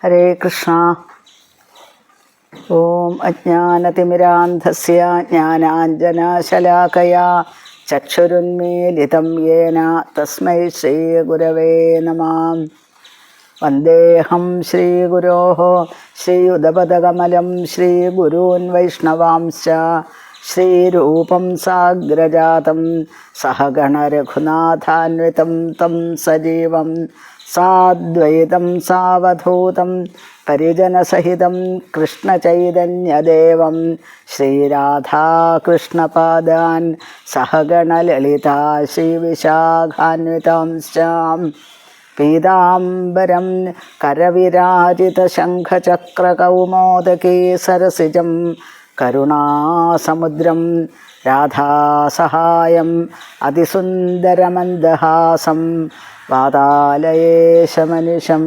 ഹരേ കൃഷ്ണ. ഓം അജ്ഞാനതിമിരാന്ധസ്യ ജ്ഞാനാഞ്ജനശലാകയാ ചക്ഷുരുന്മീലിതം യേന തസ്മൈ ശ്രീഗുരവേ നമഃ. വന്ദേഹം ശ്രീഗുരോः ശ്രീയുതപദകമലം ശ്രീഗുരൂन् വൈഷ്ണവാംശ്ച ശ്രീരൂപം സാഗ്രജാതം സഹഗണരഘുനാഥാന്വിതം തം സജീവം സാദ്വൈതം സാവധൂതം പരിജനസഹിതം കൃഷ്ണചൈതന്യദേവം ശ്രീരാധാകൃഷ്ണപാദാൻ സഹഗണലളിതാ ശ്രീവിശാഖാന്വിതാംശ്ച പീതാംബരം കരവിരാജിതശംഖചക്രകൗമോദകീ സരസിജം കരുണാസമുദ്രം രാധാസഹായം അതിസുന്ദരമന്ദഹാസം വാതാലയേശമനിശം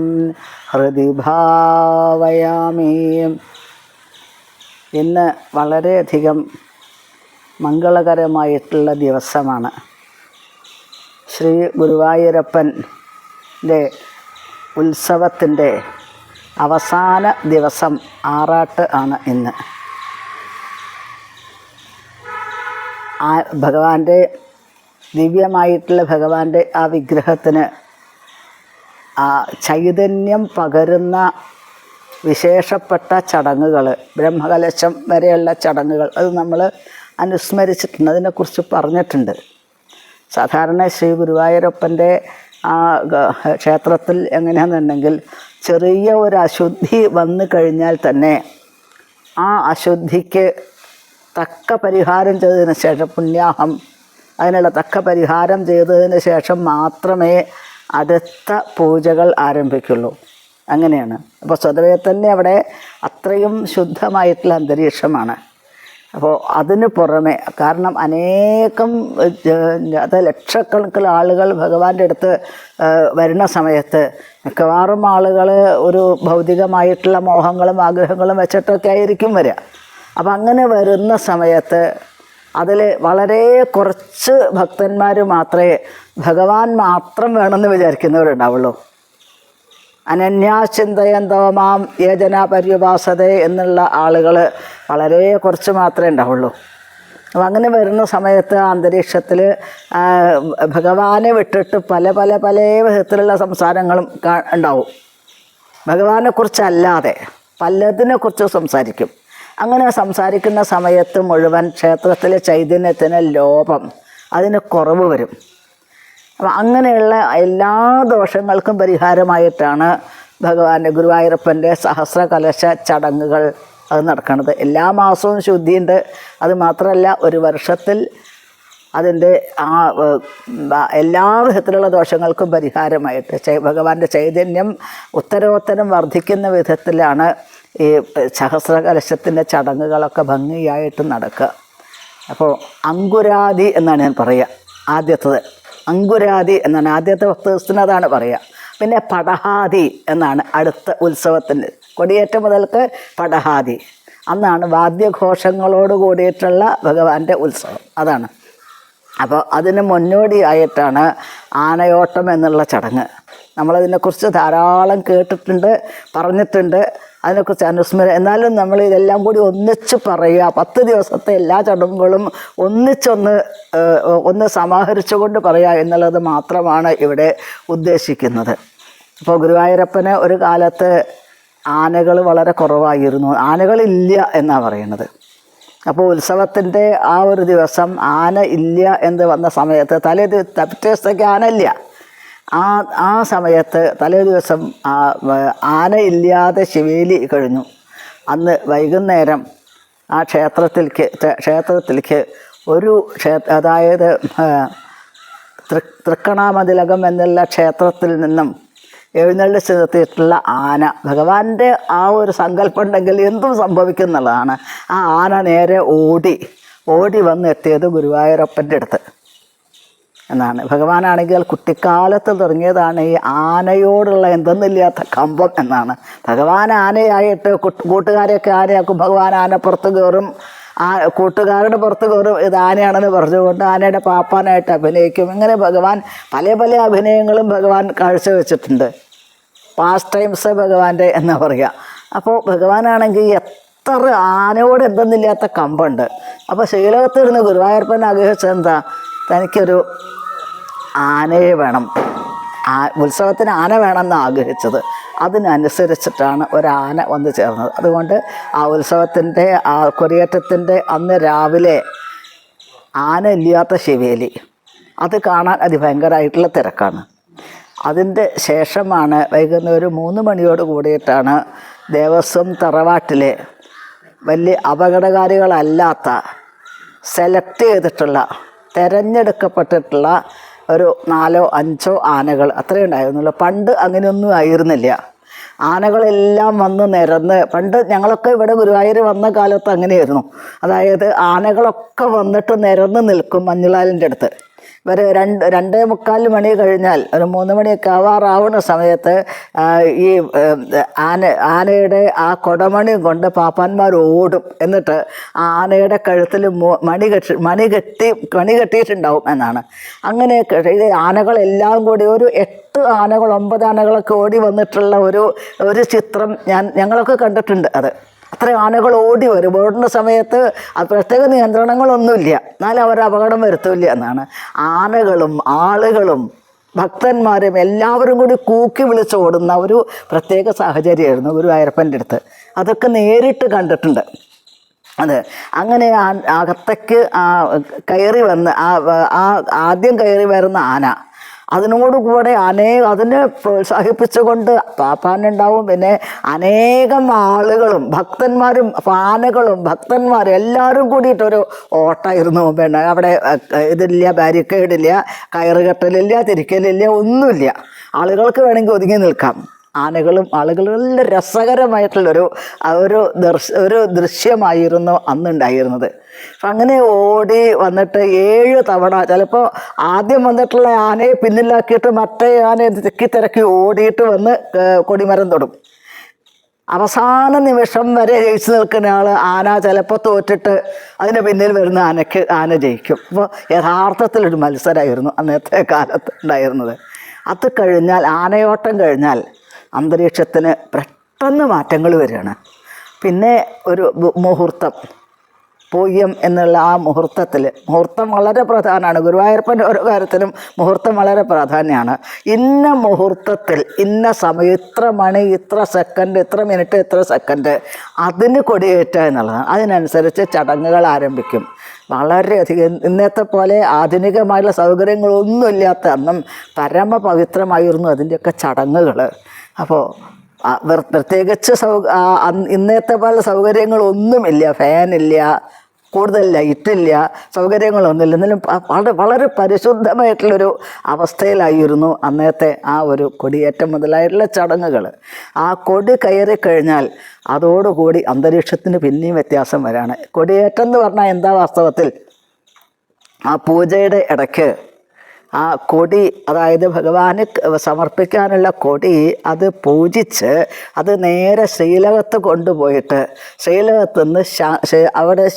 ഹൃദി ഭാവയാമി. ഇന്ന് വളരെയധികം മംഗളകരമായിട്ടുള്ള ദിവസമാണ്. ശ്രീ ഗുരുവായൂരപ്പൻ്റെ ഉത്സവത്തിൻ്റെ അവസാന ദിവസം ആറാട്ട് ആണ് ഇന്ന്. ഭഗവാന്റെ ദിവ്യമായിട്ടുള്ള ഭഗവാന്റെ ആ വിഗ്രഹത്തിന് ആ ചൈതന്യം പകരുന്ന വിശേഷപ്പെട്ട ചടങ്ങുകൾ, ബ്രഹ്മകലശം വരെയുള്ള ചടങ്ങുകൾ, അത് നമ്മൾ അനുസ്മരിച്ചിട്ടുണ്ട്, അതിനെക്കുറിച്ച് പറഞ്ഞിട്ടുണ്ട്. സാധാരണ ശ്രീ ഗുരുവായൂരപ്പൻ്റെ ആ ക്ഷേത്രത്തിൽ എങ്ങനെയാണെന്നുണ്ടെങ്കിൽ ചെറിയ ഒരു അശുദ്ധി വന്നു കഴിഞ്ഞാൽ തന്നെ ആ അശുദ്ധിക്ക് തക്ക പരിഹാരം ചെയ്തതിന് ശേഷം, പുണ്യാഹം അതിനുള്ള തക്ക പരിഹാരം ചെയ്തതിന് ശേഷം മാത്രമേ അടുത്ത പൂജകൾ ആരംഭിക്കുള്ളൂ. അങ്ങനെയാണ്. അപ്പോൾ സ്വതവേ തന്നെ അവിടെ അത്രയും ശുദ്ധമായിട്ടുള്ള അന്തരീക്ഷമാണ്. അപ്പോൾ അതിന് പുറമെ, കാരണം അനേകം അത് ലക്ഷക്കണക്കിന് ആളുകൾ ഭഗവാന്റെ അടുത്ത് വരുന്ന സമയത്ത് മിക്കവാറും ആളുകൾ ഒരു ഭൗതികമായിട്ടുള്ള മോഹങ്ങളും ആഗ്രഹങ്ങളും വെച്ചിട്ടൊക്കെ ആയിരിക്കും വരിക. അപ്പം അങ്ങനെ വരുന്ന സമയത്ത് അതിൽ വളരെ കുറച്ച് ഭക്തന്മാർ മാത്രമേ ഭഗവാൻ മാത്രം വേണമെന്ന് വിചാരിക്കുന്നവരുണ്ടാവുള്ളൂ. അനന്യാചിന്തയന്തോ മാം യേജന പര്യുപാസത എന്നുള്ള ആളുകൾ വളരെ കുറച്ച് മാത്രമേ ഉണ്ടാവുള്ളൂ. അപ്പം അങ്ങനെ വരുന്ന സമയത്ത് ആ അന്തരീക്ഷത്തിൽ ഭഗവാനെ വിട്ടിട്ട് പല പല പല വിധത്തിലുള്ള സംസാരങ്ങളും ഉണ്ടാവും. ഭഗവാനെക്കുറിച്ചല്ലാതെ പലതിനെക്കുറിച്ച് സംസാരിക്കും. അങ്ങനെ സംസാരിക്കുന്ന സമയത്ത് മുഴുവൻ ക്ഷേത്രത്തിലെ ചൈതന്യത്തിന് ലോപം, അതിന് കുറവ് വരും. അപ്പം അങ്ങനെയുള്ള എല്ലാ ദോഷങ്ങൾക്കും പരിഹാരമായിട്ടാണ് ഭഗവാന്റെ ഗുരുവായൂരപ്പൻ്റെ സഹസ്രകലശ ചടങ്ങുകൾ അത് നടക്കുന്നത്. എല്ലാ മാസവും ശുദ്ധിയുണ്ട്. അത് മാത്രമല്ല, ഒരു വർഷത്തിൽ അതിൻ്റെ ആ എല്ലാ വിധത്തിലുള്ള ദോഷങ്ങൾക്കും പരിഹാരമായിട്ട് ഭഗവാന്റെ ചൈതന്യം ഉത്തരോത്തരം വർദ്ധിക്കുന്ന വിധത്തിലാണ് ഈ സഹസ്രകലശത്തിൻ്റെ ചടങ്ങുകളൊക്കെ ഭംഗിയായിട്ട് നടക്കുക. അപ്പോൾ അങ്കുരാദി എന്നാണ് ഞാൻ പറയുക. ആദ്യത്തത് അങ്കുരാദി എന്നാണ്, ആദ്യത്തെ ദിവസത്തിന് അതാണ് പറയുക. പിന്നെ പടഹാദി എന്നാണ് അടുത്ത ഉത്സവത്തിൻ്റെ. കൊടിയേറ്റം മുതൽക്ക് പടഹാദി, അന്നാണ് വാദ്യഘോഷങ്ങളോട് കൂടിയിട്ടുള്ള ഭഗവാന്റെ ഉത്സവം, അതാണ്. അപ്പോൾ അതിന് മുന്നോടിയായിട്ടാണ് ആനയോട്ടം എന്നുള്ള ചടങ്ങ്. നമ്മളതിനെക്കുറിച്ച് ധാരാളം കേട്ടിട്ടുണ്ട്, പറഞ്ഞിട്ടുണ്ട്, അതിനെക്കുറിച്ച് അനുസ്മരം. എന്നാലും നമ്മൾ ഇതെല്ലാം കൂടി ഒന്നിച്ച് പറയുക, 10 ദിവസത്തെ എല്ലാ ചടങ്ങുകളും ഒന്ന് സമാഹരിച്ചുകൊണ്ട് പറയുക എന്നുള്ളത് മാത്രമാണ് ഇവിടെ ഉദ്ദേശിക്കുന്നത്. ഇപ്പോൾ ഗുരുവായൂരപ്പന് ഒരു കാലത്ത് ആനകൾ വളരെ കുറവായിരുന്നു, ആനകളില്ല എന്നാണ് പറയുന്നത്. അപ്പോൾ ഉത്സവത്തിൻ്റെ ആ ഒരു ദിവസം ആന ഇല്ല എന്ന് വന്ന സമയത്ത് പിറ്റേ ദിവസത്തേക്ക് ആന ഇല്ല. ആ സമയത്ത് തലേ ദിവസം ആന ഇല്ലാതെ ശിവേലി കഴിഞ്ഞു. അന്ന് വൈകുന്നേരം ആ ക്ഷേത്രത്തിലേക്ക് ഒരു അതായത് തൃക്കണാമതിലകം എന്നുള്ള ക്ഷേത്രത്തിൽ നിന്നും എഴുന്നള്ളിച്ച് നിർത്തിയിട്ടുള്ള ആന, ഭഗവാന്റെ ആ ഒരു സങ്കല്പം ഉണ്ടെങ്കിൽ എന്തും സംഭവിക്കും എന്നുള്ളതാണ്. ആ ആന നേരെ ഓടി വന്നെത്തിയത് ഗുരുവായൂരപ്പൻ്റെ അടുത്ത് എന്നാണ്. ഭഗവാനാണെങ്കിൽ കുട്ടിക്കാലത്ത് തുടങ്ങിയതാണ് ഈ ആനയോടുള്ള എന്തെന്നില്ലാത്ത കമ്പം എന്നാണ്. ഭഗവാൻ ആനയായിട്ട് കൂട്ടുകാരെയൊക്കെ ആനയാക്കും. ഭഗവാൻ ആന പുറത്ത് കയറും, കൂട്ടുകാരുടെ പുറത്ത് കയറും, ഇത് ആനയാണെന്ന് പറഞ്ഞുകൊണ്ട് ആനയുടെ പാപ്പാനായിട്ട് അഭിനയിക്കും. ഇങ്ങനെ ഭഗവാൻ പല പല അഭിനയങ്ങളും ഭഗവാൻ കാഴ്ചവെച്ചിട്ടുണ്ട്. പാസ്റ്റ് ടൈംസ് ഭഗവാന്റെ എന്ന് പറയുക. അപ്പോൾ ഭഗവാനാണെങ്കിൽ എത്ര ആനയോട് എന്തെന്നില്ലാത്ത കമ്പുണ്ട്. അപ്പോൾ ശ്രീലോകത്തിരുന്ന് ഗുരുവായൂരപ്പൻ ആഗ്രഹിച്ചത് എന്താ? തനിക്കൊരു ആനയെ വേണം, ഉത്സവത്തിന് ആന വേണമെന്ന് ആഗ്രഹിച്ചത്. അതിനനുസരിച്ചിട്ടാണ് ഒരാന വന്നു ചേർന്നത്. അതുകൊണ്ട് ആ ഉത്സവത്തിൻ്റെ ആ കൊടിയേറ്റത്തിൻ്റെ അന്ന് രാവിലെ ആന ഇല്ലാത്ത ശിവേലി അത് കാണാൻ അതിഭയങ്കരമായിട്ടുള്ള തിരക്കാണ്. അതിൻ്റെ ശേഷമാണ് വൈകുന്നേരം ഒരു 3 മണിയോട് കൂടിയിട്ടാണ് ദേവസ്വം തറവാട്ടിലെ വലിയ അപകടകാരികളല്ലാത്ത സെലക്ട് ചെയ്തിട്ടുള്ള തിരഞ്ഞെടുക്കപ്പെട്ടിട്ടുള്ള ഒരു 4 5 ആനകൾ അത്രയേ ഉണ്ടായിരുന്നുള്ളൂ. പണ്ട് അങ്ങനെയൊന്നും ആയിരുന്നില്ല. ആനകളെല്ലാം വന്ന് നിരന്ന്, പണ്ട് ഞങ്ങളൊക്കെ ഇവിടെ ഗുരുവായൂർ വന്ന കാലത്ത് അങ്ങനെയായിരുന്നു. അതായത് ആനകളൊക്കെ വന്നിട്ട് നിരന്ന് നിൽക്കും മഞ്ഞുലാലിൻ്റെ അടുത്ത്. ഒരു 2:45 മണി കഴിഞ്ഞാൽ ഒരു 3 മണിയൊക്കെ ആവാറാവുന്ന സമയത്ത് ഈ ആനയുടെ ആ കൊടമണിയും കൊണ്ട് പാപ്പാന്മാർ ഓടും. എന്നിട്ട് ആ ആനയുടെ കഴുത്തിൽ മണി കെട്ടിയിട്ടുണ്ടാവും എന്നാണ്. അങ്ങനെ ആനകളെല്ലാം കൂടി ഒരു 8 ആനകൾ 9 ആനകളൊക്കെ ഓടി വന്നിട്ടുള്ള ഒരു ചിത്രം ഞങ്ങളൊക്കെ കണ്ടിട്ടുണ്ട്. അത് അത്ര ആനകൾ ഓടി വരും. ഓടുന്ന സമയത്ത് പ്രത്യേക നിയന്ത്രണങ്ങളൊന്നുമില്ല, എന്നാലും അവർ അപകടം വരുത്തില്ല എന്നാണ്. ആനകളും ആളുകളും ഭക്തന്മാരും എല്ലാവരും കൂടി കൂക്കി വിളിച്ച് ഓടുന്ന ഒരു പ്രത്യേക സാഹചര്യമായിരുന്നു ഗുരുവായൂരപ്പൻ്റെ അടുത്ത്. അതൊക്കെ നേരിട്ട് കണ്ടിട്ടുണ്ട്. അത് അങ്ങനെ അകത്തേക്ക് കയറി വന്ന് ആദ്യം കയറി വരുന്ന ആന, അതിനോടുകൂടെ അതിനെ പ്രോത്സാഹിപ്പിച്ചുകൊണ്ട് പാപ്പാനുണ്ടാവും. പിന്നെ അനേകം ആളുകളും ഭക്തന്മാരും ആനകളും ഭക്തന്മാരും എല്ലാവരും കൂടിയിട്ടൊരു ഓട്ടമായിരുന്നു. പിന്നെ അവിടെ ഇതില്ല, ബാരിക്കേഡില്ല, കയറുകെട്ടലില്ല, തിരിക്കലില്ല, ഒന്നുമില്ല. ആളുകൾക്ക് വേണമെങ്കിൽ ഒതുങ്ങി നിൽക്കാം. ആനകളും ആളുകളും നല്ല രസകരമായിട്ടുള്ളൊരു ഒരു ദൃശ്യമായിരുന്നു അന്നുണ്ടായിരുന്നത്. അപ്പം അങ്ങനെ ഓടി വന്നിട്ട് 7 തവണ, ചിലപ്പോൾ ആദ്യം വന്നിട്ടുള്ള ആനയെ പിന്നിലാക്കിയിട്ട് മറ്റേ ആനയെ തിരക്കി ഓടിയിട്ട് വന്ന് കൊടിമരം തൊടും. അവസാന നിമിഷം വരെ ജയിച്ചു നിൽക്കുന്ന ആന ചിലപ്പോൾ തോറ്റിട്ട് അതിന് പിന്നിൽ വരുന്ന ആന ജയിക്കും. അപ്പോൾ യഥാർത്ഥത്തിലൊരു മത്സരമായിരുന്നു അന്നത്തെ കാലത്ത് ഉണ്ടായിരുന്നത്. അത് കഴിഞ്ഞാൽ, ആനയോട്ടം കഴിഞ്ഞാൽ അന്തരീക്ഷത്തിന് പെട്ടെന്ന് മാറ്റങ്ങൾ വരികയാണ്. പിന്നെ ഒരു മുഹൂർത്തം, പൂയം എന്നുള്ള ആ മുഹൂർത്തം വളരെ പ്രധാനമാണ്. ഗുരുവായൂരപ്പൻ്റെ ഓരോ കാര്യത്തിലും മുഹൂർത്തം വളരെ പ്രാധാന്യമാണ്. ഇന്ന മുഹൂർത്തത്തിൽ ഇന്ന സമയം, ഇത്ര മണി, ഇത്ര സെക്കൻഡ്, ഇത്ര മിനിറ്റ്, ഇത്ര സെക്കൻഡ്, അതിന് കൊടിയേറ്റുക എന്നുള്ളതാണ്. അതിനനുസരിച്ച് ചടങ്ങുകൾ ആരംഭിക്കും. വളരെയധികം ഇന്നത്തെ പോലെ ആധുനികമായുള്ള സൗകര്യങ്ങളൊന്നുമില്ലാത്ത അന്നും പരമപവിത്രമായിരുന്നു അതിൻ്റെയൊക്കെ ചടങ്ങുകൾ. അപ്പോൾ പ്രത്യേകിച്ച് ഇന്നത്തെ പോലെ സൗകര്യങ്ങളൊന്നുമില്ല, ഫാനില്ല, കൂടുതൽ ലൈറ്റില്ല, സൗകര്യങ്ങളൊന്നുമില്ല. എന്നാലും വളരെ പരിശുദ്ധമായിട്ടുള്ളൊരു അവസ്ഥയിലായിരുന്നു അന്നത്തെ ആ ഒരു കൊടിയേറ്റം മുതലായിട്ടുള്ള ചടങ്ങുകൾ. ആ കൊടി കയറി കഴിഞ്ഞാൽ അതോടുകൂടി അന്തരീക്ഷത്തിന് പിന്നെയും വ്യത്യാസം വരാണ്. കൊടിയേറ്റം എന്ന് പറഞ്ഞാൽ എന്താ? വാസ്തവത്തിൽ ആ പൂജയുടെ ഇടയ്ക്ക് ആ കൊടി, അതായത് ഭഗവാന് സമർപ്പിക്കാനുള്ള കൊടി, അത് പൂജിച്ച് അത് നേരെ ശ്രീലകത്ത് കൊണ്ടുപോയിട്ട് ശ്രീലകത്ത് നിന്ന് അവിടെ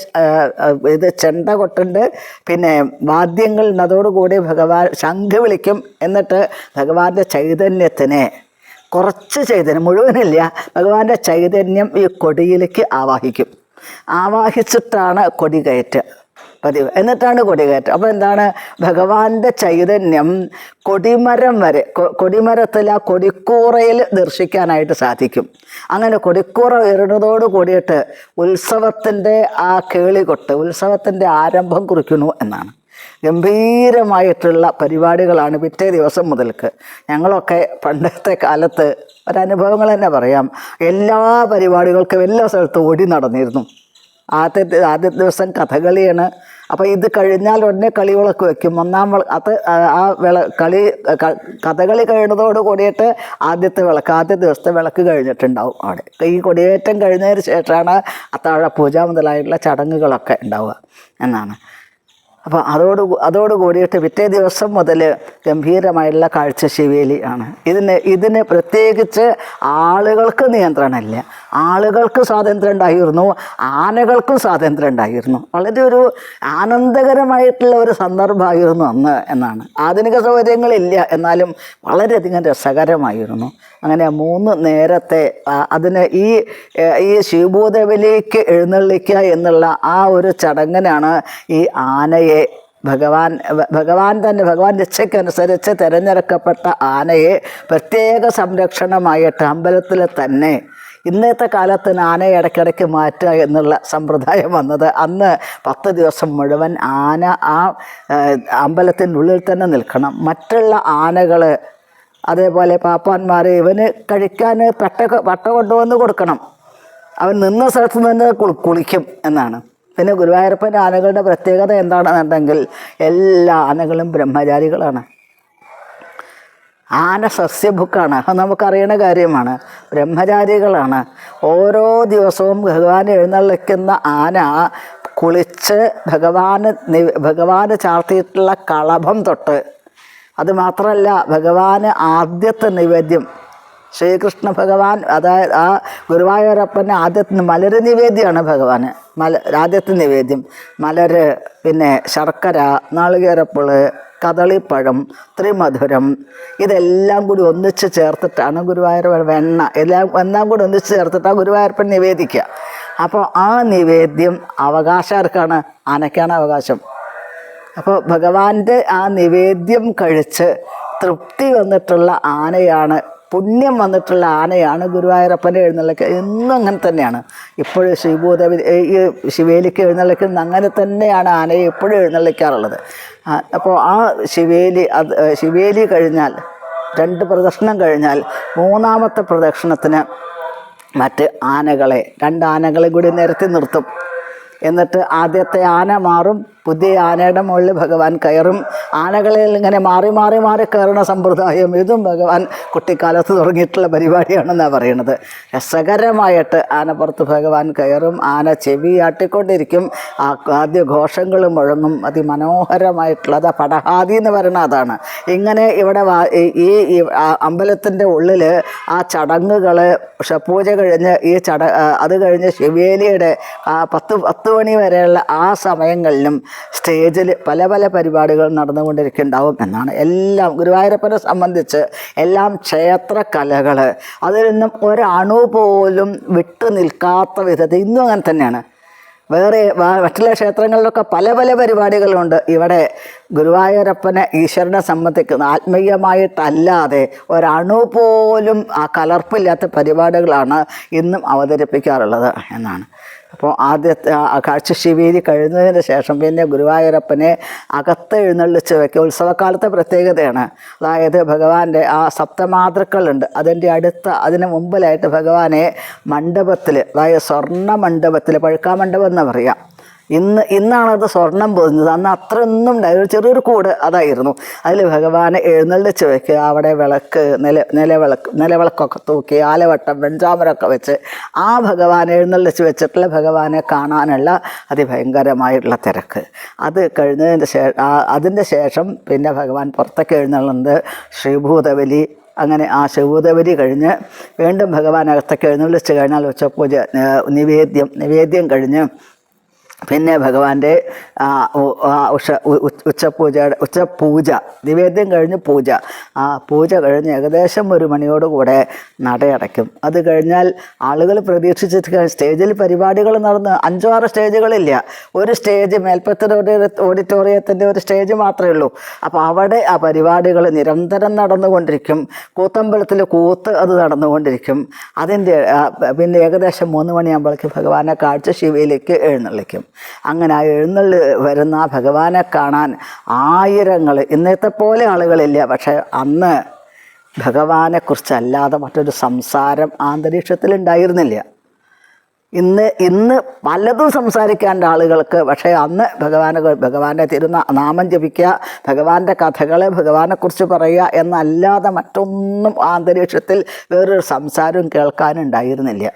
ഇത് ചെണ്ട കൊട്ടുണ്ട്, പിന്നെ വാദ്യങ്ങൾ, അതോടുകൂടി ഭഗവാൻ ശംഖ് വിളിക്കും. എന്നിട്ട് ഭഗവാന്റെ ചൈതന്യത്തിനെ, കുറച്ച് ചൈതന്യം, മുഴുവനില്ല, ഭഗവാന്റെ ചൈതന്യം ഈ കൊടിയിലേക്ക് ആവാഹിച്ചിട്ടാണ് കൊടി കയറ്റുക പതിവ്. എന്നിട്ടാണ് കൊടികയറ്റം. അപ്പോൾ എന്താണ്? ഭഗവാന്റെ ചൈതന്യം കൊടിമരം വരെ, കൊടിമരത്തിൽ ആ കൊടിക്കൂറയിൽ ദർശിക്കാനായിട്ട് സാധിക്കും. അങ്ങനെ കൊടിക്കൂറ ഉയരുന്നതോട് കൂടിയിട്ട് ഉത്സവത്തിൻ്റെ ആ കേളികൊട്ട്, ഉത്സവത്തിൻ്റെ ആരംഭം കുറിക്കുന്നു എന്നാണ്. ഗംഭീരമായിട്ടുള്ള പരിപാടികളാണ് പിറ്റേ ദിവസം മുതൽക്ക്. ഞങ്ങളൊക്കെ പണ്ടത്തെ കാലത്ത് ഒരനുഭവങ്ങൾ തന്നെ പറയാം. എല്ലാ പരിപാടികൾക്കും എല്ലാ സ്ഥലത്തും ഓടി നടന്നിരുന്നു. ആദ്യ ദിവസം കഥകളിയാണ്. അപ്പോൾ ഇത് കഴിഞ്ഞാൽ ഉടനെ കളികളൊക്കെ വയ്ക്കും. കഥകളി കഴിയുന്നതോട് കൂടിയിട്ട് ആദ്യ ദിവസത്തെ വിളക്ക് കഴിഞ്ഞിട്ടുണ്ടാവും അവിടെ. ഈ കൊടിയേറ്റം കഴിഞ്ഞതിന് ശേഷമാണ് അത്താഴ പൂജ മുതലായിട്ടുള്ള ചടങ്ങുകളൊക്കെ ഉണ്ടാവുക എന്നാണ്. അപ്പോൾ അതോട് കൂടിയിട്ട് പിറ്റേ ദിവസം മുതൽ ഗംഭീരമായിട്ടുള്ള കാഴ്ചശിവേലി ആണ്. ഇതിന് പ്രത്യേകിച്ച് ആളുകൾക്ക് നിയന്ത്രണമില്ല. ആളുകൾക്ക് സ്വാതന്ത്ര്യം ഉണ്ടായിരുന്നു, ആനകൾക്കും സ്വാതന്ത്ര്യം ഉണ്ടായിരുന്നു. വളരെ ഒരു ആനന്ദകരമായിട്ടുള്ള ഒരു സന്ദർഭമായിരുന്നു അന്ന് എന്നാണ്. ആധുനിക സൗകര്യങ്ങളില്ല, എന്നാലും വളരെയധികം രസകരമായിരുന്നു. അങ്ങനെ 3 നേരത്തെ അതിന് ഈ ശിവഭൂതബലിക്ക് എഴുന്നള്ളിക്കുക എന്നുള്ള ആ ഒരു ചടങ്ങിനാണ് ഈ ആനയെ ഭഗവാൻ തന്നെ ഭഗവാൻ ഇച്ഛയ്ക്കനുസരിച്ച് തിരഞ്ഞെടുക്കപ്പെട്ട ആനയെ പ്രത്യേക സംരക്ഷണമായിട്ട് അമ്പലത്തിൽ തന്നെ ഇന്നത്തെ കാലത്തിന് ആനയെ ഇടയ്ക്കിടയ്ക്ക് മാറ്റുക എന്നുള്ള സമ്പ്രദായം വന്നത്. അന്ന് 10 ദിവസം മുഴുവൻ ആന ആ അമ്പലത്തിനുള്ളിൽ തന്നെ നിൽക്കണം. മറ്റുള്ള ആനകൾ അതേപോലെ പാപ്പാന്മാർ ഇവന് കഴിക്കാൻ പട്ട കൊണ്ടുവന്ന് കൊടുക്കണം. അവൻ നിന്ന സ്ഥലത്ത് നിന്ന് കുളിക്കും എന്നാണ്. പിന്നെ ഗുരുവായൂരപ്പൻ്റെ ആനകളുടെ പ്രത്യേകത എന്താണെന്നുണ്ടെങ്കിൽ എല്ലാ ആനകളും ബ്രഹ്മചാരികളാണ്. ആന സസ്യഭുക്കാണ്, അത് നമുക്കറിയണ കാര്യമാണ്. ബ്രഹ്മചാരികളാണ്. ഓരോ ദിവസവും ഭഗവാൻ എഴുന്നള്ളിക്കുന്ന ആന കുളിച്ച് ഭഗവാന് ചാർത്തിയിട്ടുള്ള കളഭം തൊട്ട്, അതുമാത്രമല്ല ഭഗവാന് ആദ്യത്തെ നിവേദ്യം ശ്രീകൃഷ്ണ ഭഗവാൻ, അതായത് ആ ഗുരുവായൂരപ്പൻ്റെ ആദ്യത്തെ മലര് നിവേദ്യമാണ് ഭഗവാന്. ആദ്യത്തെ നിവേദ്യം മലര്, പിന്നെ ശർക്കര, നാളികേരപ്പുള്, കദളിപ്പഴം, ത്രിമധുരം, ഇതെല്ലാം കൂടി ഒന്നിച്ച് ചേർത്തിട്ടാണ് ഗുരുവായൂരപ്പൻ വെണ്ണ എല്ലാം കൂടി ഒന്നിച്ച് ചേർത്തിട്ടാണ് ഗുരുവായൂരപ്പൻ നിവേദിക്കുക. അപ്പോൾ ആ നിവേദ്യം അവകാശക്കാർക്കാണ്, ആനയ്ക്കാണ് അവകാശം. അപ്പോൾ ഭഗവാന്റെ ആ നിവേദ്യം കഴിച്ച് തൃപ്തി വന്നിട്ടുള്ള ആനയാണ്, പുണ്യം വന്നിട്ടുള്ള ആനയാണ് ഗുരുവായൂരപ്പൻ്റെ എഴുന്നള്ളിക്കുക. എന്നും അങ്ങനെ തന്നെയാണ്. ഇപ്പോഴും ഈ ശിവേലിക്ക് എഴുന്നള്ളിക്കുന്നത് അങ്ങനെ തന്നെയാണ് ആനയെ എപ്പോഴും എഴുന്നള്ളിക്കാറുള്ളത്. അപ്പോൾ ആ ശിവേലി കഴിഞ്ഞാൽ 2 പ്രദക്ഷിണം കഴിഞ്ഞാൽ 3ാമത്തെ പ്രദക്ഷിണത്തിന് മറ്റ് ആനകളെ 2 ആനകളെ കൂടി നിരത്തി നിർത്തും. എന്നിട്ട് ആദ്യത്തെ ആന മാറും, പുതിയ ആനയുടെ മുകളിൽ ഭഗവാൻ കയറും. ആനകളിൽ ഇങ്ങനെ മാറി മാറി മാറി കയറുന്ന സമ്പ്രദായം ഇതും ഭഗവാൻ കുട്ടിക്കാലത്ത് തുടങ്ങിയിട്ടുള്ള പരിപാടിയാണെന്നാണ് പറയുന്നത്. രസകരമായിട്ട് ആനപ്പുറത്ത് ഭഗവാൻ കയറും. ആന ചെവിയാട്ടിക്കൊണ്ടിരിക്കും. ആദ്യ ഘോഷങ്ങൾ മുഴങ്ങും. അതിമനോഹരമായിട്ടുള്ളത് പടഹാതി എന്ന് പറയുന്നത് അതാണ്. ഇങ്ങനെ ഇവിടെ ഈ അമ്പലത്തിൻ്റെ ഉള്ളിൽ ആ ചടങ്ങുകൾ, പൂജ കഴിഞ്ഞ് അത് കഴിഞ്ഞ് ശിവേലിയുടെ 10 മണി വരെയുള്ള ആ സമയങ്ങളിലും സ്റ്റേജിൽ പല പല പരിപാടികൾ നടന്നുകൊണ്ടിരിക്കുന്നുണ്ടാവും എന്നാണ്. എല്ലാം ഗുരുവായൂരപ്പനെ സംബന്ധിച്ച് എല്ലാം ക്ഷേത്ര കലകൾ, അതിൽ നിന്നും ഒരണു പോലും വിട്ടു നിൽക്കാത്ത വിധത്തിൽ ഇന്നും അങ്ങനെ തന്നെയാണ്. മറ്റുള്ള ക്ഷേത്രങ്ങളിലൊക്കെ പല പല പരിപാടികളുണ്ട്. ഇവിടെ ഗുരുവായൂരപ്പനെ ഈശ്വരനെ സംബന്ധിക്കുന്ന ആത്മീയമായിട്ടല്ലാതെ ഒരണു പോലും ആ കലർപ്പില്ലാത്ത പരിപാടികളാണ് ഇന്നും അവതരിപ്പിക്കാറുള്ളത് എന്നാണ്. അപ്പോൾ ആദ്യത്തെ കാഴ്ചശിവേലി കഴിഞ്ഞതിന് ശേഷം പിന്നെ ഗുരുവായൂരപ്പനെ അകത്ത് എഴുന്നള്ളിച്ച് വയ്ക്കുക. ഉത്സവക്കാലത്തെ പ്രത്യേകതയാണ്. അതായത് ഭഗവാന്റെ ആ സപ്തമാതൃക്കളുണ്ട്, അതിന് മുമ്പിലായിട്ട് ഭഗവാനെ മണ്ഡപത്തിൽ, അതായത് സ്വർണ്ണ മണ്ഡപത്തിൽ, പഴുക്കാമണ്ഡപം എന്ന് പറയാം. ഇന്നാണത് സ്വർണം പൊതിഞ്ഞത്. അന്ന് അത്രയൊന്നും ഉണ്ടായിരുന്നു, ചെറിയൊരു കൂട് അതായിരുന്നു. അതിൽ ഭഗവാനെ എഴുന്നള്ളിച്ച് വയ്ക്കുക. അവിടെ വിളക്ക്, നിലവിളക്കൊക്കെ തൂക്കി, ആലവട്ടം, വെഞ്ചാമരമൊക്കെ വെച്ച് ആ ഭഗവാനെ എഴുന്നള്ളിച്ച് വെച്ചിട്ടുള്ള ഭഗവാനെ കാണാനുള്ള അതിഭയങ്കരമായിട്ടുള്ള തിരക്ക്. അത് അതിൻ്റെ ശേഷം പിന്നെ ഭഗവാൻ പുറത്തേക്ക് എഴുന്നള്ളുന്നത് ശ്രീഭൂതബലി. അങ്ങനെ ആ ശിവഭൂതബലി കഴിഞ്ഞ് വീണ്ടും ഭഗവാൻ അകത്തേക്ക് എഴുന്നള്ളിച്ച് കഴിഞ്ഞാൽ ഉച്ചപൂജ, നിവേദ്യം കഴിഞ്ഞ് പിന്നെ ഭഗവാന്റെ ഉച്ചപൂജ, നിവേദ്യം കഴിഞ്ഞ് പൂജ. ആ പൂജ കഴിഞ്ഞ് ഏകദേശം 1 മണിയോടുകൂടെ നടയടയ്ക്കും. അത് കഴിഞ്ഞാൽ ആളുകൾ പ്രതീക്ഷിച്ചിട്ട് സ്റ്റേജിൽ പരിപാടികൾ നടന്ന് 5-6 സ്റ്റേജുകളില്ല. ഒരു സ്റ്റേജ് മേൽപ്പത്തൂർ ഓഡിറ്റോറിയത്തിൻ്റെ ഒരു സ്റ്റേജ് മാത്രമേ ഉള്ളൂ. അപ്പോൾ അവിടെ ആ പരിപാടികൾ നിരന്തരം നടന്നുകൊണ്ടിരിക്കും. കൂത്തമ്പലത്തിൽ അത് നടന്നുകൊണ്ടിരിക്കും. അതിൻ്റെ പിന്നെ ഏകദേശം 3 മണിയാകുമ്പോഴേക്ക് ഭഗവാനെ കാഴ്ചശിവയിലേക്ക് എഴുന്നള്ളിക്കും. അങ്ങനെ ആ എഴുന്നള്ളി വരുന്ന ഭഗവാനെ കാണാൻ ആയിരങ്ങൾ, ഇന്നത്തെ പോലെ ആളുകളില്ല. പക്ഷേ അന്ന് ഭഗവാനെക്കുറിച്ചല്ലാതെ മറ്റൊരു സംസാരം അന്തരീക്ഷത്തിൽ ഉണ്ടായിരുന്നില്ല. ഇന്ന് പലതും സംസാരിക്കാണ്ട് ആളുകൾക്ക്. പക്ഷേ അന്ന് ഭഗവാന്റെ നാമം ജപിക്കുക, ഭഗവാന്റെ കഥകളെ ഭഗവാനെക്കുറിച്ച് പറയുക എന്നല്ലാതെ മറ്റൊന്നും ആ അന്തരീക്ഷത്തിൽ വേറൊരു സംസാരവും കേൾക്കാനുണ്ടായിരുന്നില്ല.